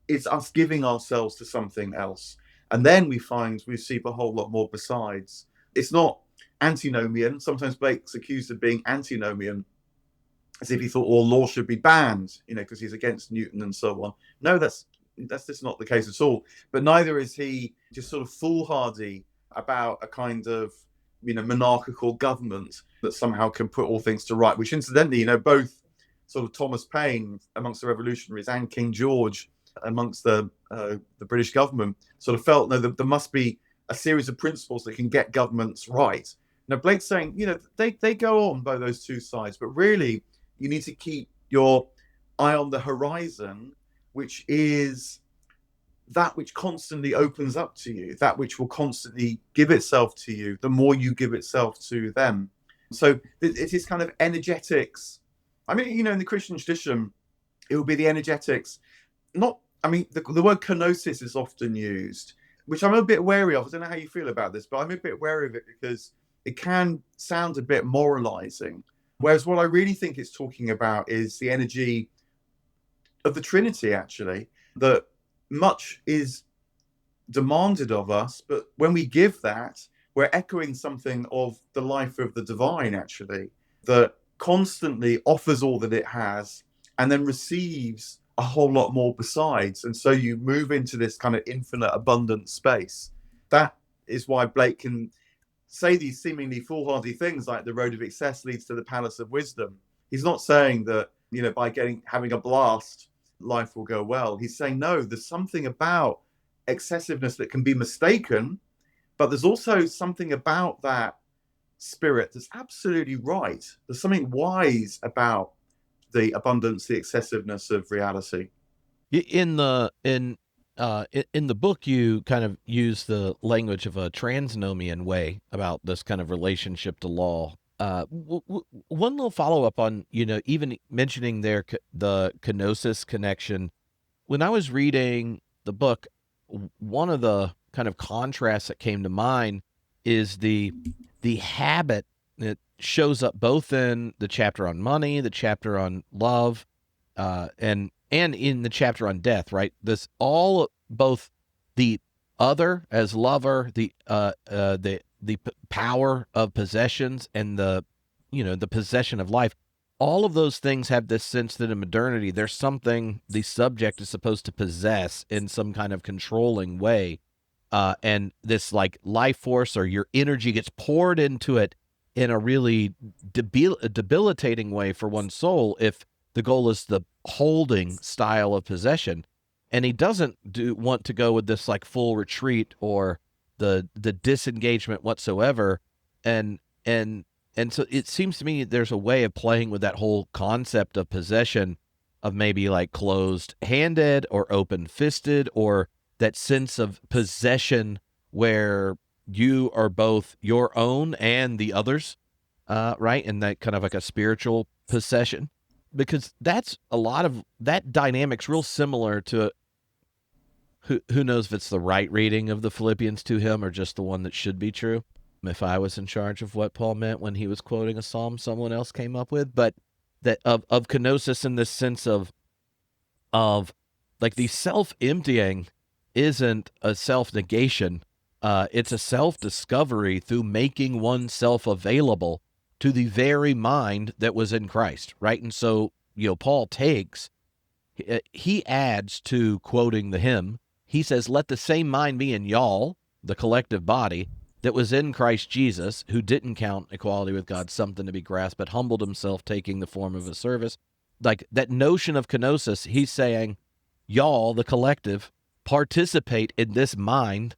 Speaker 2: it's us giving ourselves to something else. And then we see a whole lot more besides. It's not antinomian. Sometimes Blake's accused of being antinomian, as if he thought all law should be banned, because he's against Newton and so on. No, that's just not the case at all. But neither is he just sort of foolhardy about a kind of monarchical government that somehow can put all things to right. Which, incidentally, both sort of Thomas Paine amongst the revolutionaries and King George amongst the British government sort of felt there must be a series of principles that can get governments right. Now Blake's saying, they go on by those two sides, but really you need to keep your eye on the horizon, which is that which constantly opens up to you, that which will constantly give itself to you, the more you give itself to them. So it is kind of energetics. I mean, in the Christian tradition, it will be the energetics. The word kenosis is often used, which I'm a bit wary of. I don't know how you feel about this, but I'm a bit wary of it because it can sound a bit moralizing. Whereas what I really think it's talking about is the energy of the Trinity, actually, that much is demanded of us, but when we give that, we're echoing something of the life of the divine, actually, that constantly offers all that it has and then receives a whole lot more besides. And so you move into this kind of infinite abundant space. That is why Blake can say these seemingly foolhardy things like the road of excess leads to the palace of wisdom. He's not saying that, by having a blast, life will go well. He's saying, no, there's something about excessiveness that can be mistaken, but there's also something about that spirit that's absolutely right. There's something wise about the abundance, the excessiveness of reality.
Speaker 1: In the book, you kind of use the language of a transnomian way about this kind of relationship to law. One little follow up on even mentioning there the kenosis connection. When I was reading the book, one of the kind of contrasts that came to mind is the habit that shows up both in the chapter on money, the chapter on love, and in the chapter on death, right? This all both the other as lover, the power of possessions, and the possession of life. All of those things have this sense that in modernity, there's something the subject is supposed to possess in some kind of controlling way. And this like life force or your energy gets poured into it in a really debilitating way for one's soul if the goal is the holding style of possession. And he doesn't want to go with this like full retreat or the disengagement whatsoever. And so it seems to me there's a way of playing with that whole concept of possession, of maybe like closed-handed or open-fisted, or that sense of possession where you are both your own and the others, right? And that kind of like a spiritual possession, because that's a lot of that dynamic's real similar to who knows if it's the right reading of the Philippians to him or just the one that should be true. If I was in charge of what Paul meant when he was quoting a psalm someone else came up with, but that of kenosis in this sense of like the self-emptying isn't a self-negation. It's a self-discovery through making oneself available to the very mind that was in Christ, right? And so, Paul he adds to quoting the hymn, he says, let the same mind be in y'all, the collective body, that was in Christ Jesus, who didn't count equality with God something to be grasped, but humbled himself, taking the form of a service. Like that notion of kenosis, he's saying, y'all, the collective, participate in this mind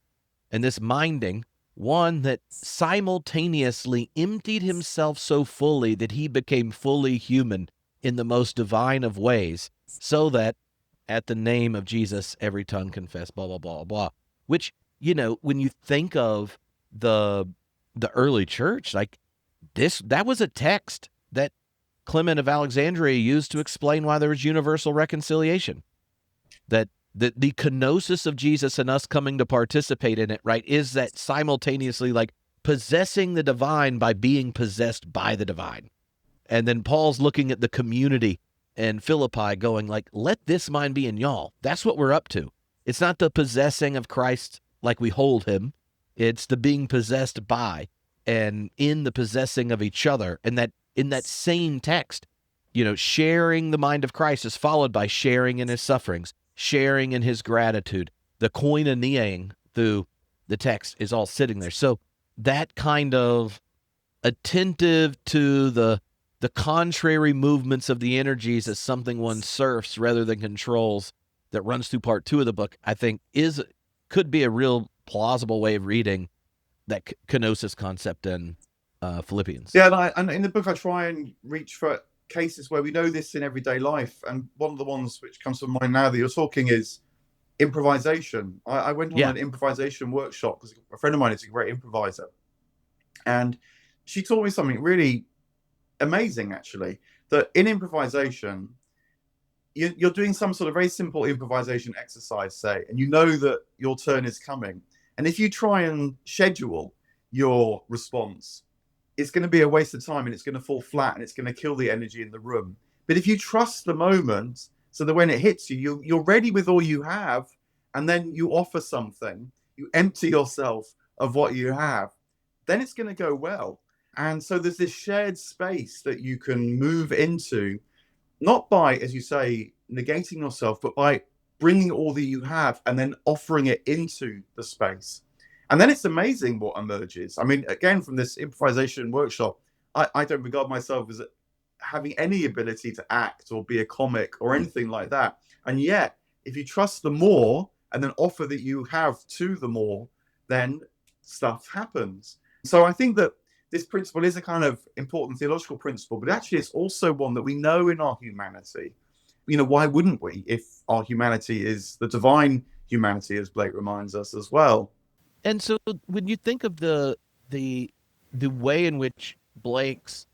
Speaker 1: and this minding one that simultaneously emptied himself so fully that he became fully human in the most divine of ways, so that at the name of Jesus, every tongue confess, blah, blah, blah, blah. Which, when you think of the early church, like that was a text that Clement of Alexandria used to explain why there was universal reconciliation. That the kenosis of Jesus and us coming to participate in it, right, is that simultaneously like possessing the divine by being possessed by the divine. And then Paul's looking at the community in Philippi going like, let this mind be in y'all. That's what we're up to. It's not the possessing of Christ like we hold him. It's the being possessed by and in the possessing of each other. And that in that same text, sharing the mind of Christ is followed by sharing in his sufferings, sharing in his gratitude. The koinoniaing through the text is all sitting there. So that kind of attentive to the contrary movements of the energies as something one surfs rather than controls that runs through part 2 of the book, I think could be a real plausible way of reading that kenosis concept in Philippians.
Speaker 2: Yeah, and in the book I try and reach for cases where we know this in everyday life, and one of the ones which comes to mind now that you're talking is improvisation. I went on an improvisation workshop because a friend of mine is a great improviser, and she taught me something really amazing, actually, that in improvisation you're doing some sort of very simple improvisation exercise, say, and you know that your turn is coming, and if you try and schedule your response, it's going to be a waste of time and it's going to fall flat and it's going to kill the energy in the room. But if you trust the moment so that when it hits you, you're ready with all you have, and then you offer something, you empty yourself of what you have, then it's going to go well. And so there's this shared space that you can move into, not by, as you say, negating yourself, but by bringing all that you have and then offering it into the space. And then it's amazing what emerges. I mean, again, from this improvisation workshop, I don't regard myself as having any ability to act or be a comic or anything like that. And yet, if you trust the more and then offer that you have to the more, then stuff happens. So I think that this principle is a kind of important theological principle, but actually it's also one that we know in our humanity. Why wouldn't we, if our humanity is the divine humanity, as Blake reminds us as well?
Speaker 1: And so when you think of the way in which Blake's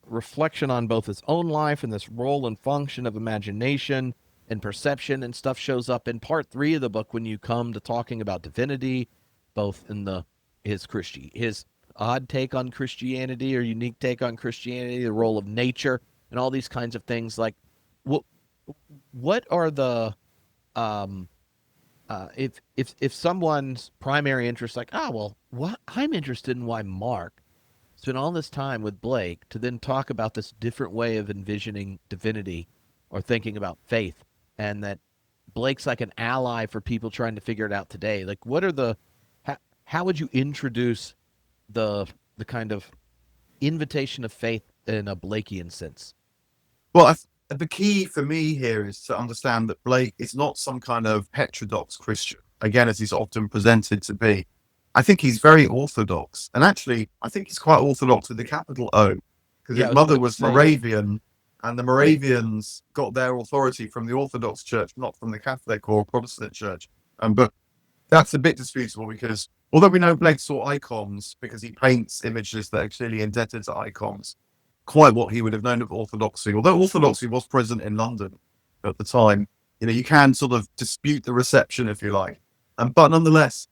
Speaker 1: reflection on both his own life and this role and function of imagination and perception and stuff shows up in part 3 of the book, when you come to talking about divinity, both in his odd take on Christianity or unique take on Christianity, the role of nature and all these kinds of things, like what are the if someone's primary interest, like, what I'm interested in why Mark spent all this time with Blake to then talk about this different way of envisioning divinity or thinking about faith, and that Blake's like an ally for people trying to figure it out today. Like, what are how would you introduce the kind of invitation of faith in a Blakean sense?
Speaker 2: Well, the key for me here is to understand that Blake is not some kind of heterodox Christian, again, as he's often presented to be. I think he's very orthodox. And actually, I think he's quite orthodox with the capital O, because his mother was Moravian, and the Moravians got their authority from the Orthodox Church, not from the Catholic or Protestant Church. But that's a bit disputable, because although we know Blake saw icons because he paints images that are clearly indebted to icons, quite what he would have known of orthodoxy, although orthodoxy was present in London at the time, you can sort of dispute the reception, if you like. But nonetheless,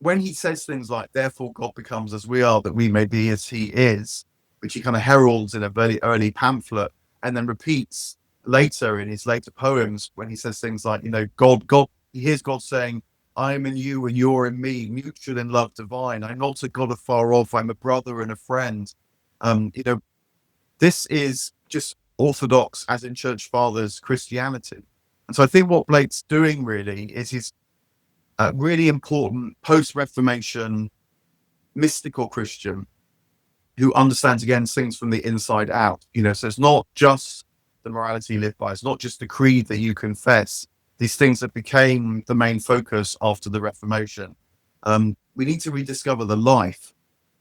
Speaker 2: when he says things like, therefore God becomes as we are, that we may be as he is, which he kind of heralds in a very early pamphlet, and then repeats later in his later poems when he says things like, God, he hears God saying, I am in you and you're in me, mutual in love divine. I'm not a God afar off, I'm a brother and a friend. This is just orthodox, as in church fathers, Christianity. And so I think what Blake's doing really is his really important post-Reformation mystical Christian who understands, again, things from the inside out. So it's not just the morality you live by. It's not just the creed that you confess. These things that became the main focus after the Reformation. we need to rediscover the life.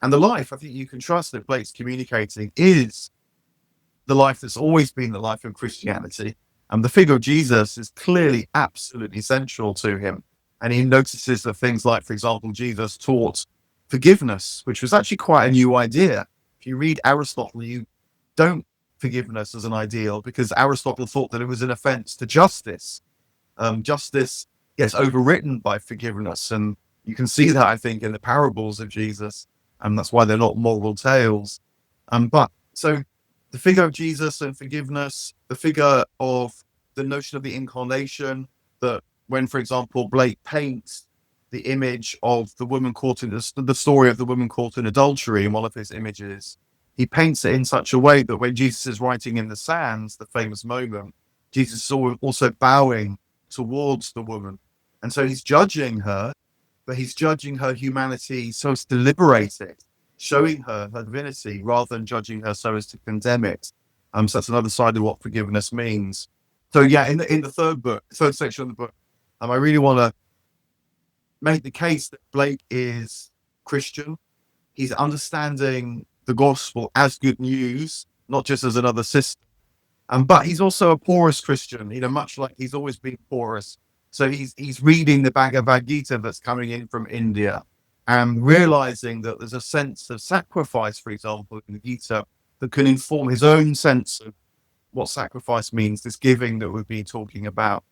Speaker 2: And the life, I think you can trust that Blake's communicating, is the life that's always been the life of Christianity. And the figure of Jesus is clearly absolutely central to him. And he notices that things like, for example, Jesus taught forgiveness, which was actually quite a new idea. If you read Aristotle, you don't forgiveness as an ideal, because Aristotle thought that it was an offense to justice. Justice gets overwritten by forgiveness. And you can see that, I think, in the parables of Jesus. And that's why they're not moral tales. But so the figure of Jesus and forgiveness, the figure of the notion of the incarnation, that when, for example, Blake paints the image of the woman caught in the story of the woman caught in adultery in one of his images, he paints it in such a way that when Jesus is writing in the sands, the famous moment, Jesus is also bowing towards the woman. And so he's judging her, but he's judging her humanity so as to liberate it, showing her divinity rather than judging her so as to condemn it. So that's another side of what forgiveness means. So yeah, in the third section of the book, I really want to make the case that Blake is Christian. He's understanding the gospel as good news, not just as another system. But he's also a porous Christian, much like he's always been porous. So he's reading the Bhagavad Gita that's coming in from India and realizing that there's a sense of sacrifice, for example, in the Gita that can inform his own sense of what sacrifice means, this giving that we've been talking about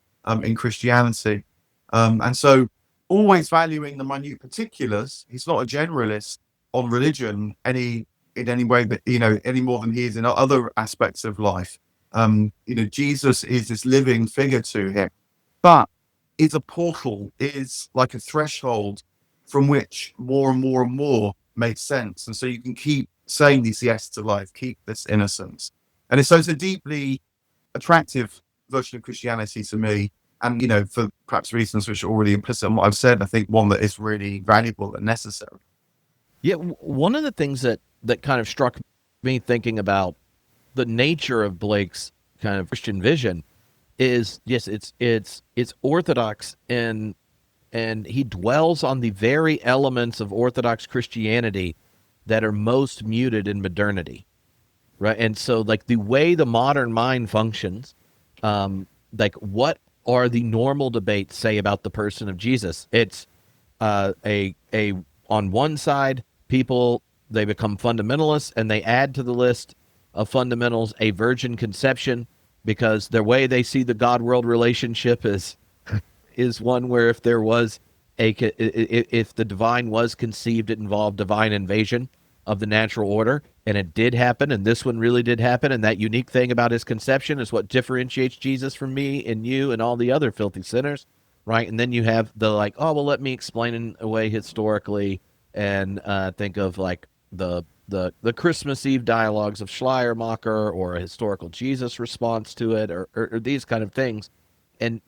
Speaker 2: in Christianity. And so always valuing the minute particulars. He's not a generalist on religion in any way that, any more than he is in other aspects of life. Jesus is this living figure to him, but is a portal, is like a threshold from which more and more and more makes sense. And so you can keep saying these yes to life, keep this innocence. And it's a deeply attractive version of Christianity to me. And, for perhaps reasons which are already implicit in what I've said, I think one that is really valuable and necessary.
Speaker 1: Yeah, one of the things that kind of struck me thinking about the nature of Blake's kind of Christian vision is, yes, it's orthodox, and he dwells on the very elements of Orthodox Christianity that are most muted in modernity, right? And so, like, the way the modern mind functions, like, what are the normal debates say about the person of Jesus? It's a on one side, people, they become fundamentalists and they add to the list of fundamentals a virgin conception, because their way they see the God-world relationship is one where if there was if the divine was conceived, it involved divine invasion of the natural order, and it did happen, and this one really did happen, and that unique thing about his conception is what differentiates Jesus from me and you and all the other filthy sinners, right? And then you have the, like, oh, well, let me explain in a way historically, and think of like the Christmas Eve dialogues of Schleiermacher, or a historical Jesus response to it, or these kind of things. And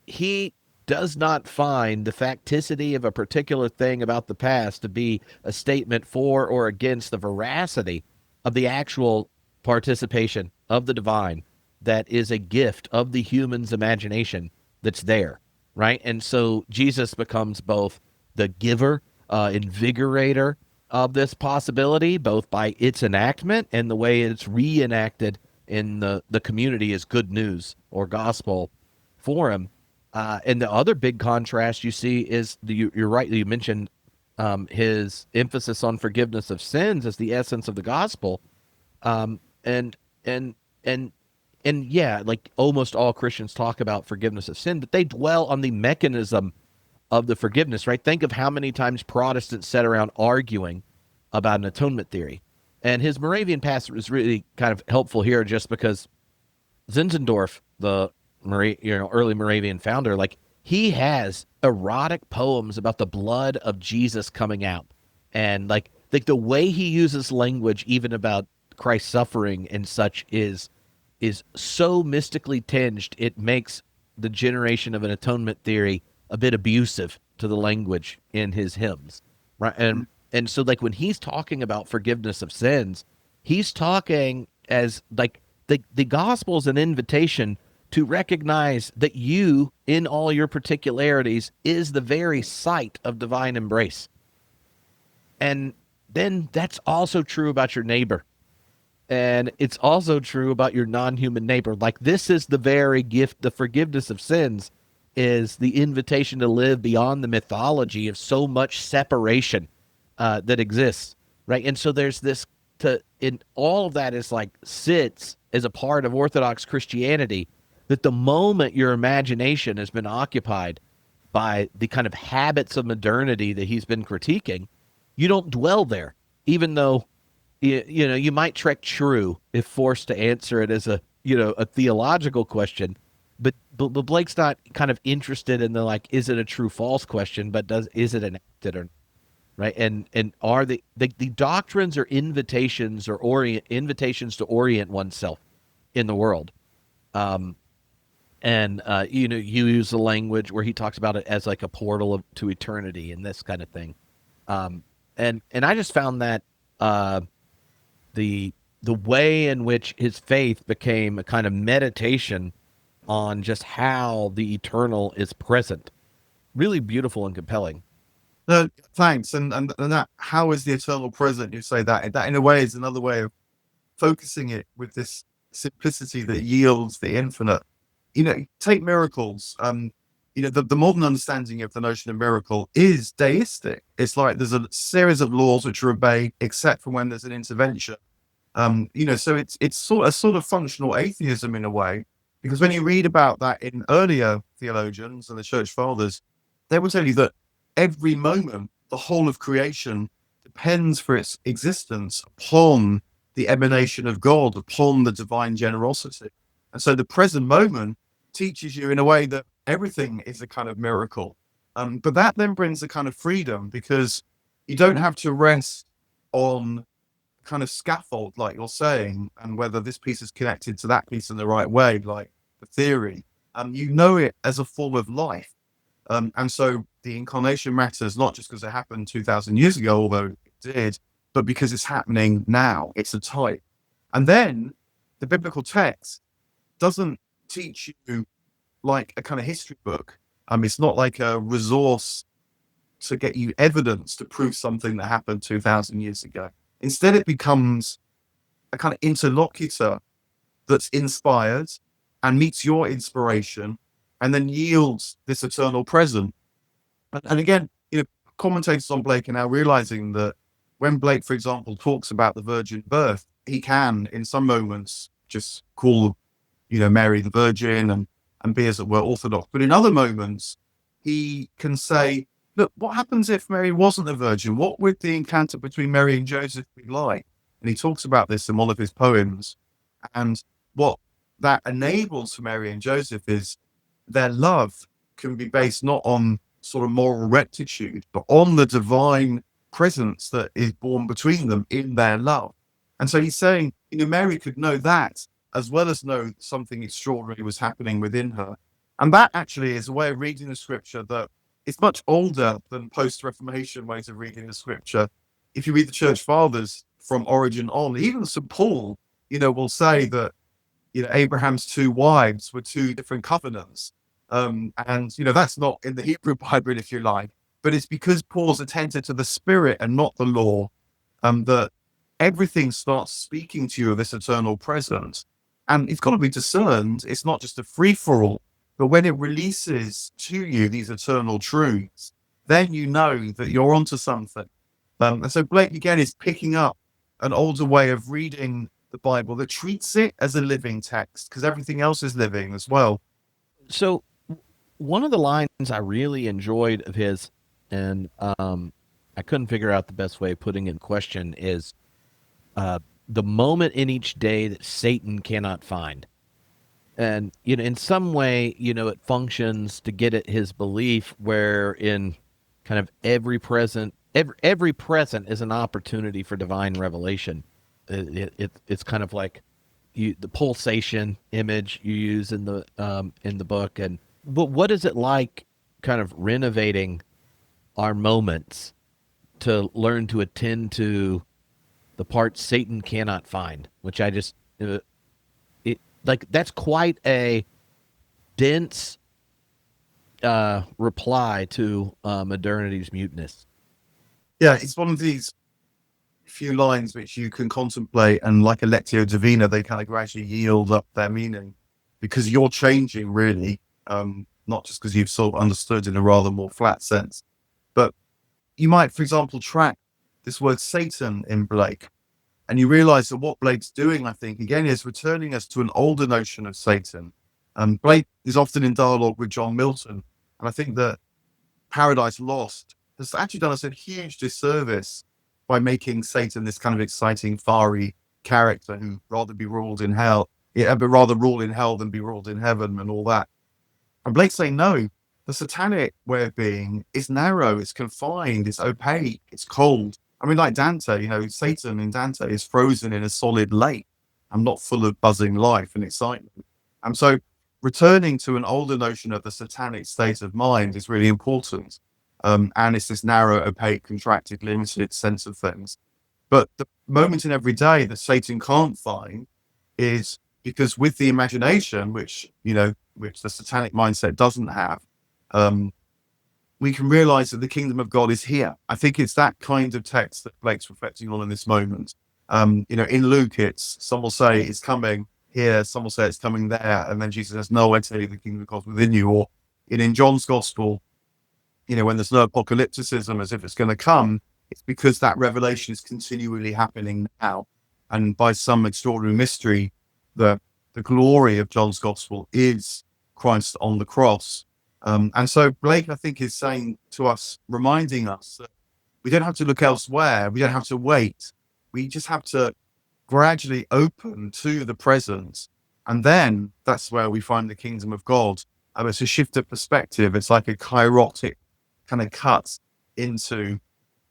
Speaker 1: he does not find the facticity of a particular thing about the past to be a statement for or against the veracity of the actual participation of the divine that is a gift of the human's imagination that's there, right? And so Jesus becomes both the giver, invigorator of this possibility, both by its enactment and the way it's reenacted in the community as good news or gospel for him. And the other big contrast you see is you're right. You mentioned his emphasis on forgiveness of sins as the essence of the gospel, and yeah, like almost all Christians talk about forgiveness of sin, but they dwell on the mechanism of the forgiveness. Right? Think of how many times Protestants sat around arguing about an atonement theory, and his Moravian pastor is really kind of helpful here, just because Zinzendorf, the early Moravian founder, like, he has erotic poems about the blood of Jesus coming out, and like the way he uses language, even about Christ's suffering and such, is so mystically tinged, it makes the generation of an atonement theory a bit abusive to the language in his hymns, right? And so, like, when he's talking about forgiveness of sins, he's talking as like the gospel is an invitation to recognize that you, in all your particularities, is the very site of divine embrace, And then that's also true about your neighbor. And it's also true about your non-human neighbor. Like, this is the very gift. The forgiveness of sins is the invitation to live beyond the mythology of so much separation that exists, right? And so there's this, to in all of that is like sits as a part of Orthodox Christianity, that the moment your imagination has been occupied by the kind of habits of modernity that he's been critiquing, you don't dwell there, even though you might trek true if forced to answer it as a theological question, but Blake's not kind of interested in the, like, is it a true false question, but is it enacted or not, right? And are the doctrines or invitations or invitations to orient oneself in the world. And you use the language where he talks about it as like a portal to eternity and this kind of thing. And I just found that the the way in which his faith became a kind of meditation on just how the eternal is present, really beautiful and compelling.
Speaker 2: No, thanks. And that, how is the eternal present? You say that in a way is another way of focusing it with this simplicity that yields the infinite. Take miracles. The modern understanding of the notion of miracle is deistic. It's like there's a series of laws which are obeyed, except for when there's an intervention. So it's sort of functional atheism in a way, because when you read about that in earlier theologians and the church fathers, they will tell you that every moment, the whole of creation depends for its existence upon the emanation of God, upon the divine generosity. And so the present moment teaches you in a way that everything is a kind of miracle. But that then brings a kind of freedom, because you don't have to rest on kind of scaffold, like you're saying, and whether this piece is connected to that piece in the right way, like the theory. You know it as a form of life. And so the incarnation matters not just because it happened 2,000 years ago, although it did, but because it's happening now. It's a type. And then the biblical text doesn't teach you like a kind of history book. It's not like a resource to get you evidence to prove something that happened 2,000 years ago. Instead, it becomes a kind of interlocutor that's inspired and meets your inspiration and then yields this eternal present. And again, commentators on Blake are now realizing that when Blake, for example, talks about the virgin birth, he can, in some moments, just call, Mary the Virgin and be, as it were, orthodox. But in other moments, he can say, look, what happens if Mary wasn't a virgin? What would the encounter between Mary and Joseph be like? And he talks about this in one of his poems. And what that enables for Mary and Joseph is their love can be based not on sort of moral rectitude, but on the divine presence that is born between them in their love. And so he's saying, Mary could know that as well as know something extraordinary was happening within her. And that actually is a way of reading the scripture that is much older than post-Reformation ways of reading the scripture. If you read the church fathers from Origin on, even St. Paul, will say that, Abraham's two wives were two different covenants. And, that's not in the Hebrew Bible, if you like, but it's because Paul's attentive to the spirit and not the law, that everything starts speaking to you of this eternal presence. And it's got to be discerned. It's not just a free-for-all, but when it releases to you these eternal truths, then you know that you're onto something. And so Blake, again, is picking up an older way of reading the Bible that treats it as a living text, because everything else is living as well.
Speaker 1: So one of the lines I really enjoyed of his, and I couldn't figure out the best way of putting it in question, is the moment in each day that Satan cannot find. And, in some way, it functions to get at his belief where in kind of every present is an opportunity for divine revelation. It's kind of like the pulsation image you use in the book. But what is it like kind of renovating our moments to learn to attend to the parts Satan cannot find, which I just, like, that's quite a dense reply to modernity's muteness.
Speaker 2: Yeah, it's one of these few lines which you can contemplate, and like a lectio divina, they kind of gradually yield up their meaning because you're changing, really, not just because you've sort of understood in a rather more flat sense. But you might, for example, track this word Satan in Blake, and you realize that what Blake's doing, I think, again, is returning us to an older notion of Satan. Blake is often in dialogue with John Milton, and I think that Paradise Lost has actually done us a huge disservice by making Satan this kind of exciting, fiery character who rather be ruled in hell, but rather rule in hell than be ruled in heaven and all that. And Blake's saying, no, the satanic way of being is narrow, it's confined, it's opaque, it's cold. I mean, like Dante, Satan in Dante is frozen in a solid lake and not full of buzzing life and excitement. And so returning to an older notion of the satanic state of mind is really important. And it's this narrow, opaque, contracted, limited sense of things. But the moment in every day that Satan can't find is because with the imagination, which the satanic mindset doesn't have, we can realize that the kingdom of God is here. I think it's that kind of text that Blake's reflecting on in this moment. In Luke, some will say it's coming here, some will say it's coming there, and then Jesus says, no, I tell you, the kingdom of God is within you. Or in John's gospel, when there's no apocalypticism as if it's going to come, it's because that revelation is continually happening now. And by some extraordinary mystery, the glory of John's gospel is Christ on the cross. And so Blake, I think, is saying to us, reminding us that we don't have to look elsewhere. We don't have to wait. We just have to gradually open to the present. And then that's where we find the kingdom of God. And it's a shift of perspective. It's like a kairotic kind of cut into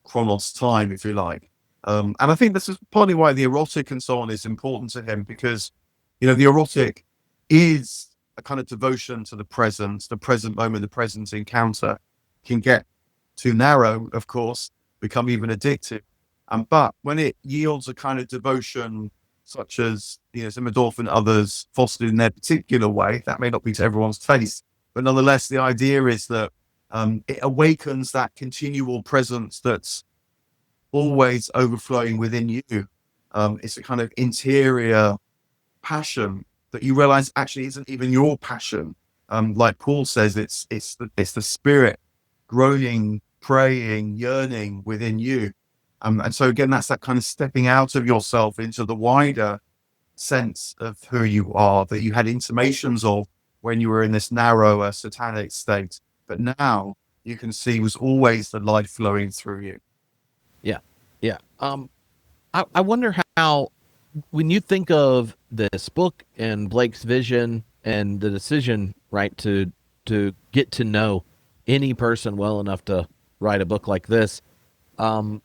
Speaker 2: chronos time, if you like. And I think this is partly why the erotic and so on is important to him, because, the erotic is a kind of devotion to the present moment, the present encounter can get too narrow, of course, become even addictive. But when it yields a kind of devotion, such as, Zimmerdoff and others fostered in their particular way, that may not be to everyone's taste, but nonetheless, the idea is that it awakens that continual presence that's always overflowing within you. It's a kind of interior passion that you realize actually isn't even your passion. Like Paul says, it's the spirit groaning, praying, yearning within you. And so again, that's that kind of stepping out of yourself into the wider sense of who you are that you had intimations of when you were in this narrower satanic state, but now you can see was always the light flowing through you.
Speaker 1: Yeah. Yeah. I wonder how, when you think of this book and Blake's vision and the decision, right, to get to know any person well enough to write a book like this, part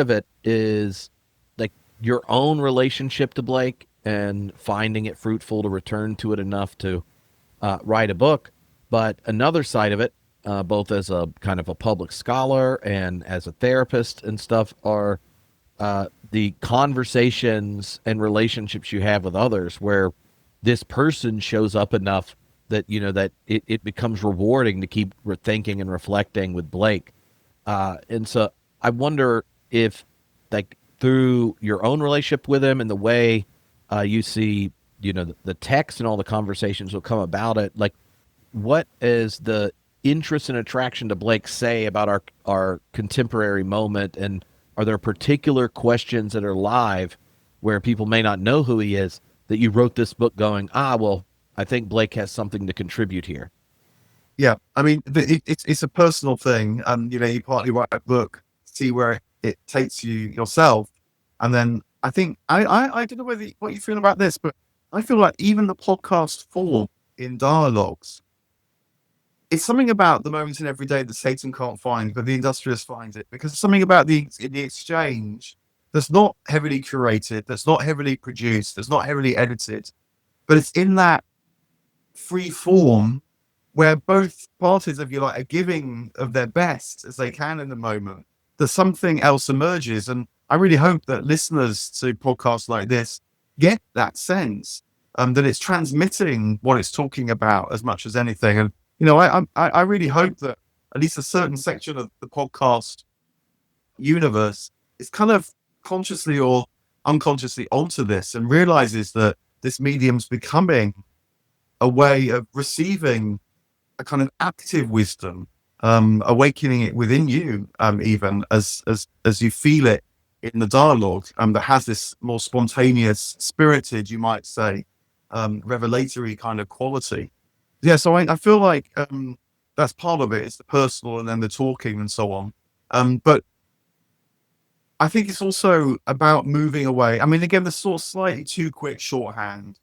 Speaker 1: of it is like your own relationship to Blake and finding it fruitful to return to it enough to write a book. But another side of it, both as a kind of a public scholar and as a therapist and stuff, are the conversations and relationships you have with others where this person shows up enough that, that it becomes rewarding to keep thinking and reflecting with Blake. And so I wonder if, like, through your own relationship with him and the way you see, the text and all the conversations will come about it, like, what is the interest and attraction to Blake say about our contemporary moment? And are there particular questions that are live where people may not know who he is that you wrote this book going, well, I think Blake has something to contribute here?
Speaker 2: Yeah, I mean, it's a personal thing, and you partly write a book, see where it takes you yourself, and then I think I don't know what you feel about this, but I feel like even the podcast form in dialogues, it's something about the moments in every day that Satan can't find, but the industrialist finds it, because something about the exchange that's not heavily curated, that's not heavily produced, that's not heavily edited, but it's in that free form where both parties, if you like, are giving of their best as they can in the moment, that something else emerges. And I really hope that listeners to podcasts like this get that sense, that it's transmitting what it's talking about as much as anything. And I really hope that at least a certain section of the podcast universe is kind of consciously or unconsciously onto this and realizes that this medium's becoming a way of receiving a kind of active wisdom, awakening it within you, even as you feel it in the dialogue, that has this more spontaneous, spirited, you might say, revelatory kind of quality. Yeah, so I feel like that's part of it. It's the personal and then the talking and so on. But I think it's also about moving away. I mean, again, the sort of slightly too quick shorthand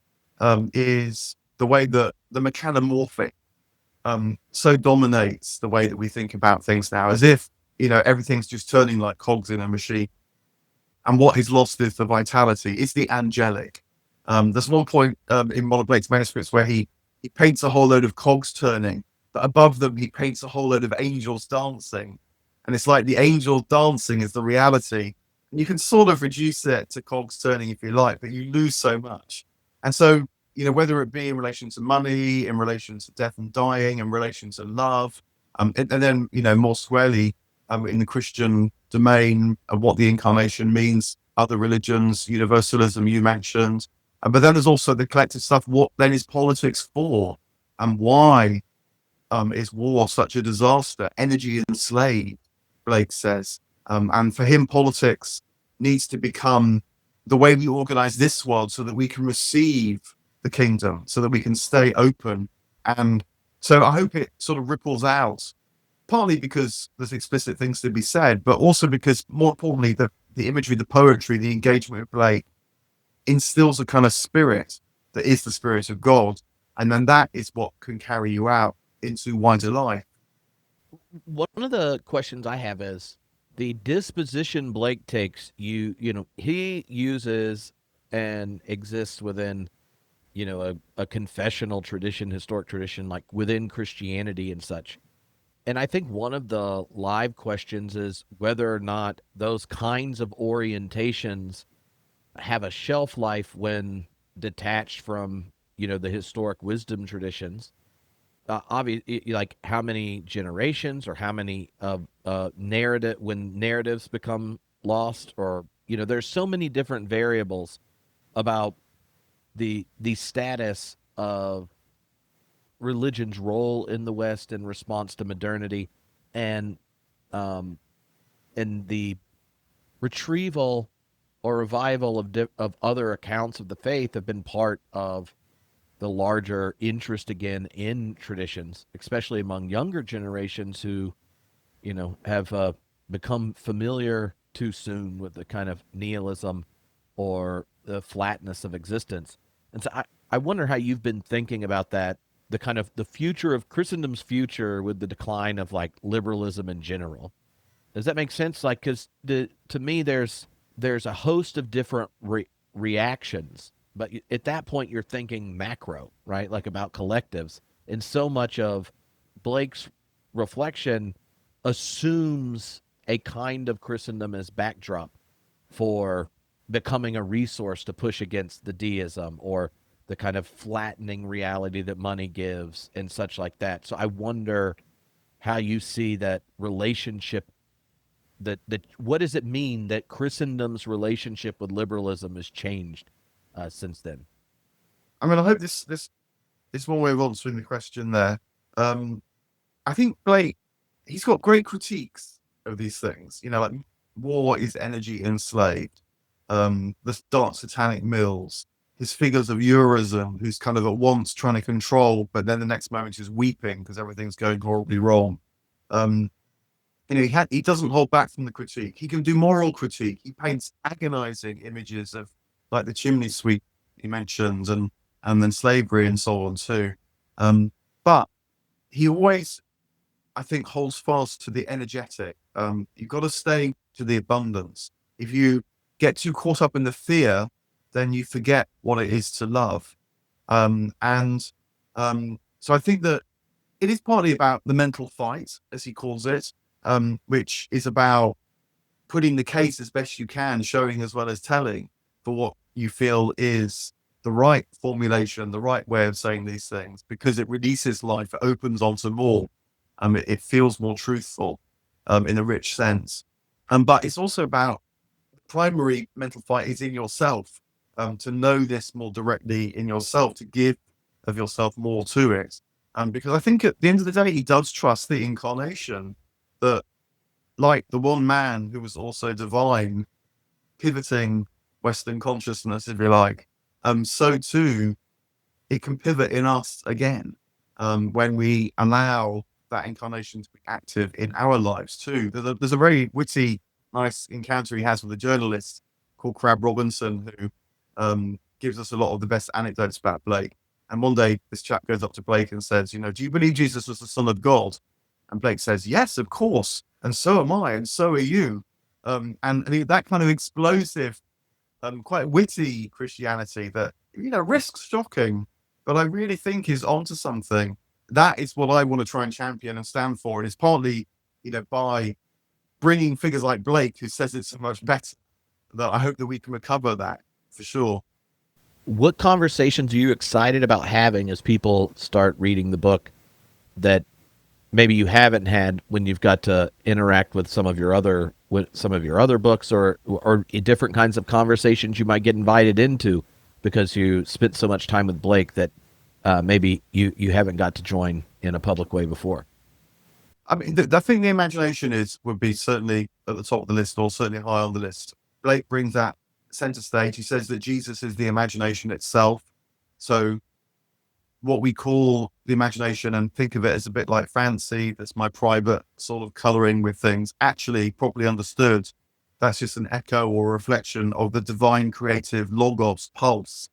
Speaker 2: is the way that the mechanomorphic so dominates the way that we think about things now, as if, everything's just turning like cogs in a machine. And what is lost is the vitality, it's the angelic. There's one point in one of Blake's manuscripts where he paints a whole load of cogs turning, but above them he paints a whole load of angels dancing. And it's like the angel dancing is the reality. And you can sort of reduce it to cogs turning if you like, but you lose so much. And so, whether it be in relation to money, in relation to death and dying, in relation to love, and then, more squarely, in the Christian domain of what the incarnation means, other religions, universalism you mentioned. But then there's also the collective stuff. What then is politics for? And why is war such a disaster? Energy enslaved, Blake says. And for him, politics needs to become the way we organize this world so that we can receive the kingdom, so that we can stay open. And so I hope it sort of ripples out, partly because there's explicit things to be said, but also because, more importantly, the imagery, the poetry, the engagement with Blake instills a kind of spirit that is the spirit of God. And then that is what can carry you out into wider life.
Speaker 1: One of the questions I have is the disposition Blake takes. He uses and exists within, a confessional tradition, historic tradition, like within Christianity and such. And I think one of the live questions is whether or not those kinds of orientations have a shelf life when detached from, the historic wisdom traditions. Obviously, like how many generations or how many of narrative when narratives become lost, or there's so many different variables about the status of religion's role in the West in response to modernity, and um, and the retrieval or revival of other accounts of the faith have been part of the larger interest again in traditions, especially among younger generations who, have become familiar too soon with the kind of nihilism or the flatness of existence. And so I wonder how you've been thinking about that, the kind of the future of Christendom's future with the decline of like liberalism in general. Does that make sense? Like, because to me, there's a host of different reactions, but at that point, you're thinking macro, right? Like about collectives, and so much of Blake's reflection assumes a kind of Christendom as backdrop for becoming a resource to push against the deism or the kind of flattening reality that money gives and such like that. So I wonder how you see that relationship, that what does it mean that Christendom's relationship with liberalism has changed since then?
Speaker 2: I mean, I hope this one way of answering the question there. I think Blake, he's got great critiques of these things. Like war is energy enslaved. The dark satanic mills, his figures of Eurism, who's kind of at once trying to control, but then the next moment is weeping because everything's going horribly wrong. Um, he doesn't hold back from the critique. He can do moral critique. He paints agonizing images of like the chimney sweep he mentioned, and then slavery and so on too. But he always, I think, holds fast to the energetic. You've got to stay to the abundance. If you get too caught up in the fear, then you forget what it is to love. And so I think that it is partly about the mental fight, as he calls it, which is about putting the case as best you can, showing as well as telling for what you feel is the right formulation, the right way of saying these things, because it releases life, it opens onto more. It feels more truthful in a rich sense. But it's also about primary mental fight is in yourself, to know this more directly in yourself, to give of yourself more to it. Because I think at the end of the day, he does trust the incarnation, that like the one man who was also divine, pivoting Western consciousness, if you like, so too it can pivot in us again, when we allow that incarnation to be active in our lives too. There's a very witty, nice encounter he has with a journalist called Crab Robinson, who gives us a lot of the best anecdotes about Blake. And one day, this chap goes up to Blake and says, do you believe Jesus was the Son of God? And Blake says, yes, of course. And so am I, and so are you. And that kind of explosive, quite witty Christianity that, risks shocking, but I really think is onto something. That is what I want to try and champion and stand for. And it's partly, by bringing figures like Blake, who says it so much better, that I hope that we can recover that for sure.
Speaker 1: What conversations are you excited about having as people start reading the book that maybe you haven't had when you've got to interact with some of your other books, or different kinds of conversations you might get invited into because you spent so much time with Blake that maybe you haven't got to join in a public way before?
Speaker 2: I mean, I think the imagination would be certainly at the top of the list, or certainly high on the list. Blake brings that center stage. He says that Jesus is the imagination itself. So what we call the imagination, and think of it as a bit like fancy, that's my private sort of coloring with things, actually, properly understood, that's just an echo or reflection of the divine creative logos pulse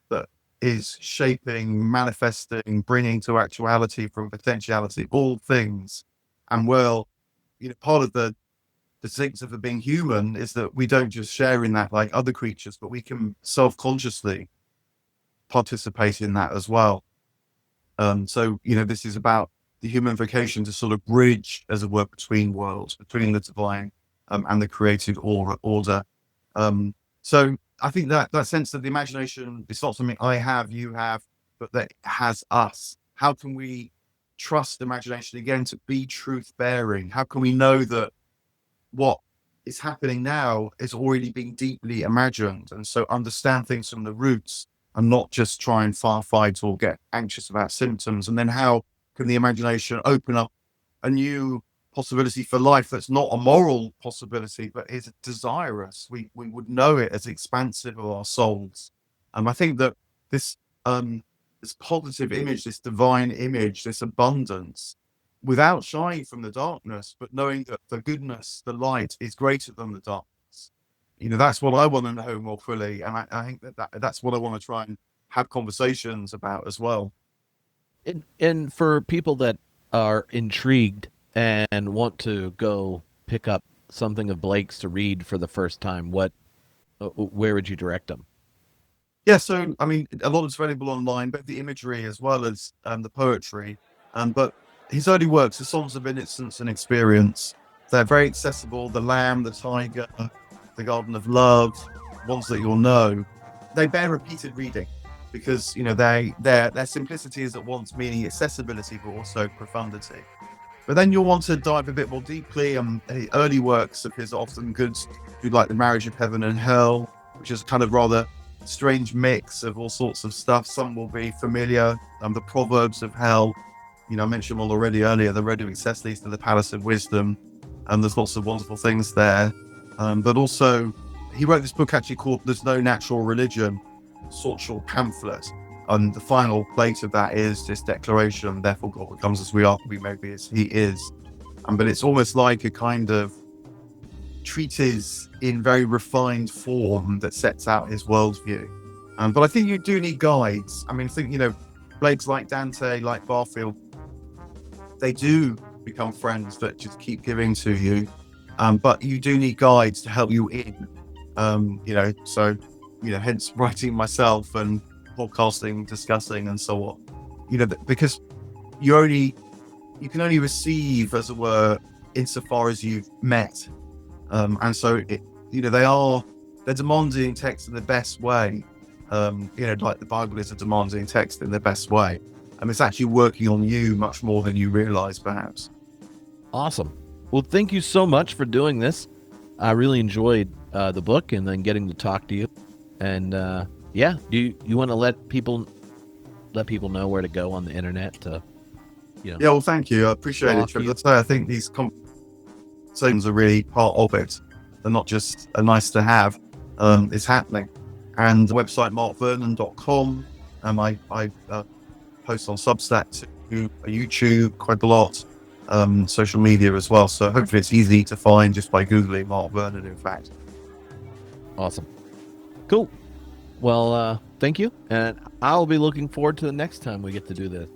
Speaker 2: that is shaping, manifesting, bringing to actuality from potentiality all things. And part of the distinctive of being human is that we don't just share in that like other creatures, but we can self-consciously participate in that as well. So this is about the human vocation to sort of bridge, as it were, between worlds, between the divine and the created order. So I think that sense of the imagination is not something I have, you have, but that has us. How can we trust imagination again to be truth bearing? How can we know that what is happening now is already being deeply imagined, and so understand things from the roots and not just try and firefight or get anxious about symptoms? And then how can the imagination open up a new possibility for life that's not a moral possibility, but is desirous? We would know it as expansive of our souls. I think that this positive image, this divine image, this abundance, without shying from the darkness, but knowing that the goodness, the light is greater than the darkness. That's what I want to know more fully. And I think that's what I want to try and have conversations about as well.
Speaker 1: And for people that are intrigued and want to go pick up something of Blake's to read for the first time, where would you direct them?
Speaker 2: Yeah, so I mean, a lot is available online, both the imagery as well as the poetry. But his early works, the Songs of Innocence and Experience, they're very accessible. The Lamb, the Tiger, the Garden of Love, ones that you'll know, they bear repeated reading because their simplicity is at once meaning accessibility but also profundity. But then you'll want to dive a bit more deeply. The early works of his are often good, like The Marriage of Heaven and Hell, which is kind of rather strange mix of all sorts of stuff. Some will be familiar. The Proverbs of Hell, I mentioned one already earlier, the road of access leads to the palace of wisdom. There's lots of wonderful things there. But also, he wrote this book actually called There's No Natural Religion, social pamphlet. And the final plate of that is this declaration, therefore God becomes as we are, we may be as he is. But it's almost like a kind of treatise in very refined form that sets out his worldview. But I think you do need guides. I mean, I think, Blake's like Dante, like Barfield, they do become friends that just keep giving to you. But you do need guides to help you in. Hence writing myself and podcasting, discussing, and so on. Because you can only receive, as it were, insofar as you've met. And so they're demanding text in the best way. Like the Bible is a demanding text in the best way. And it's actually working on you much more than you realize, perhaps.
Speaker 1: Awesome. Well, thank you so much for doing this. I really enjoyed the book and then getting to talk to you. And yeah, do you want to let people know where to go on the internet to,
Speaker 2: Yeah, well, thank you. I appreciate it, Trip. Let's say I think these conversations are really part of it. They're not just a nice to have. It's happening. And the website markvernon.com. I post on Substack, to YouTube quite a lot, social media as well. So hopefully it's easy to find just by Googling Mark Vernon, in fact.
Speaker 1: Awesome. Cool. Well, thank you. And I'll be looking forward to the next time we get to do this.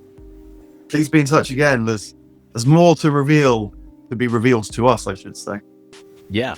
Speaker 2: Please be in touch again. There's more to be revealed to us, I should say.
Speaker 1: Yeah.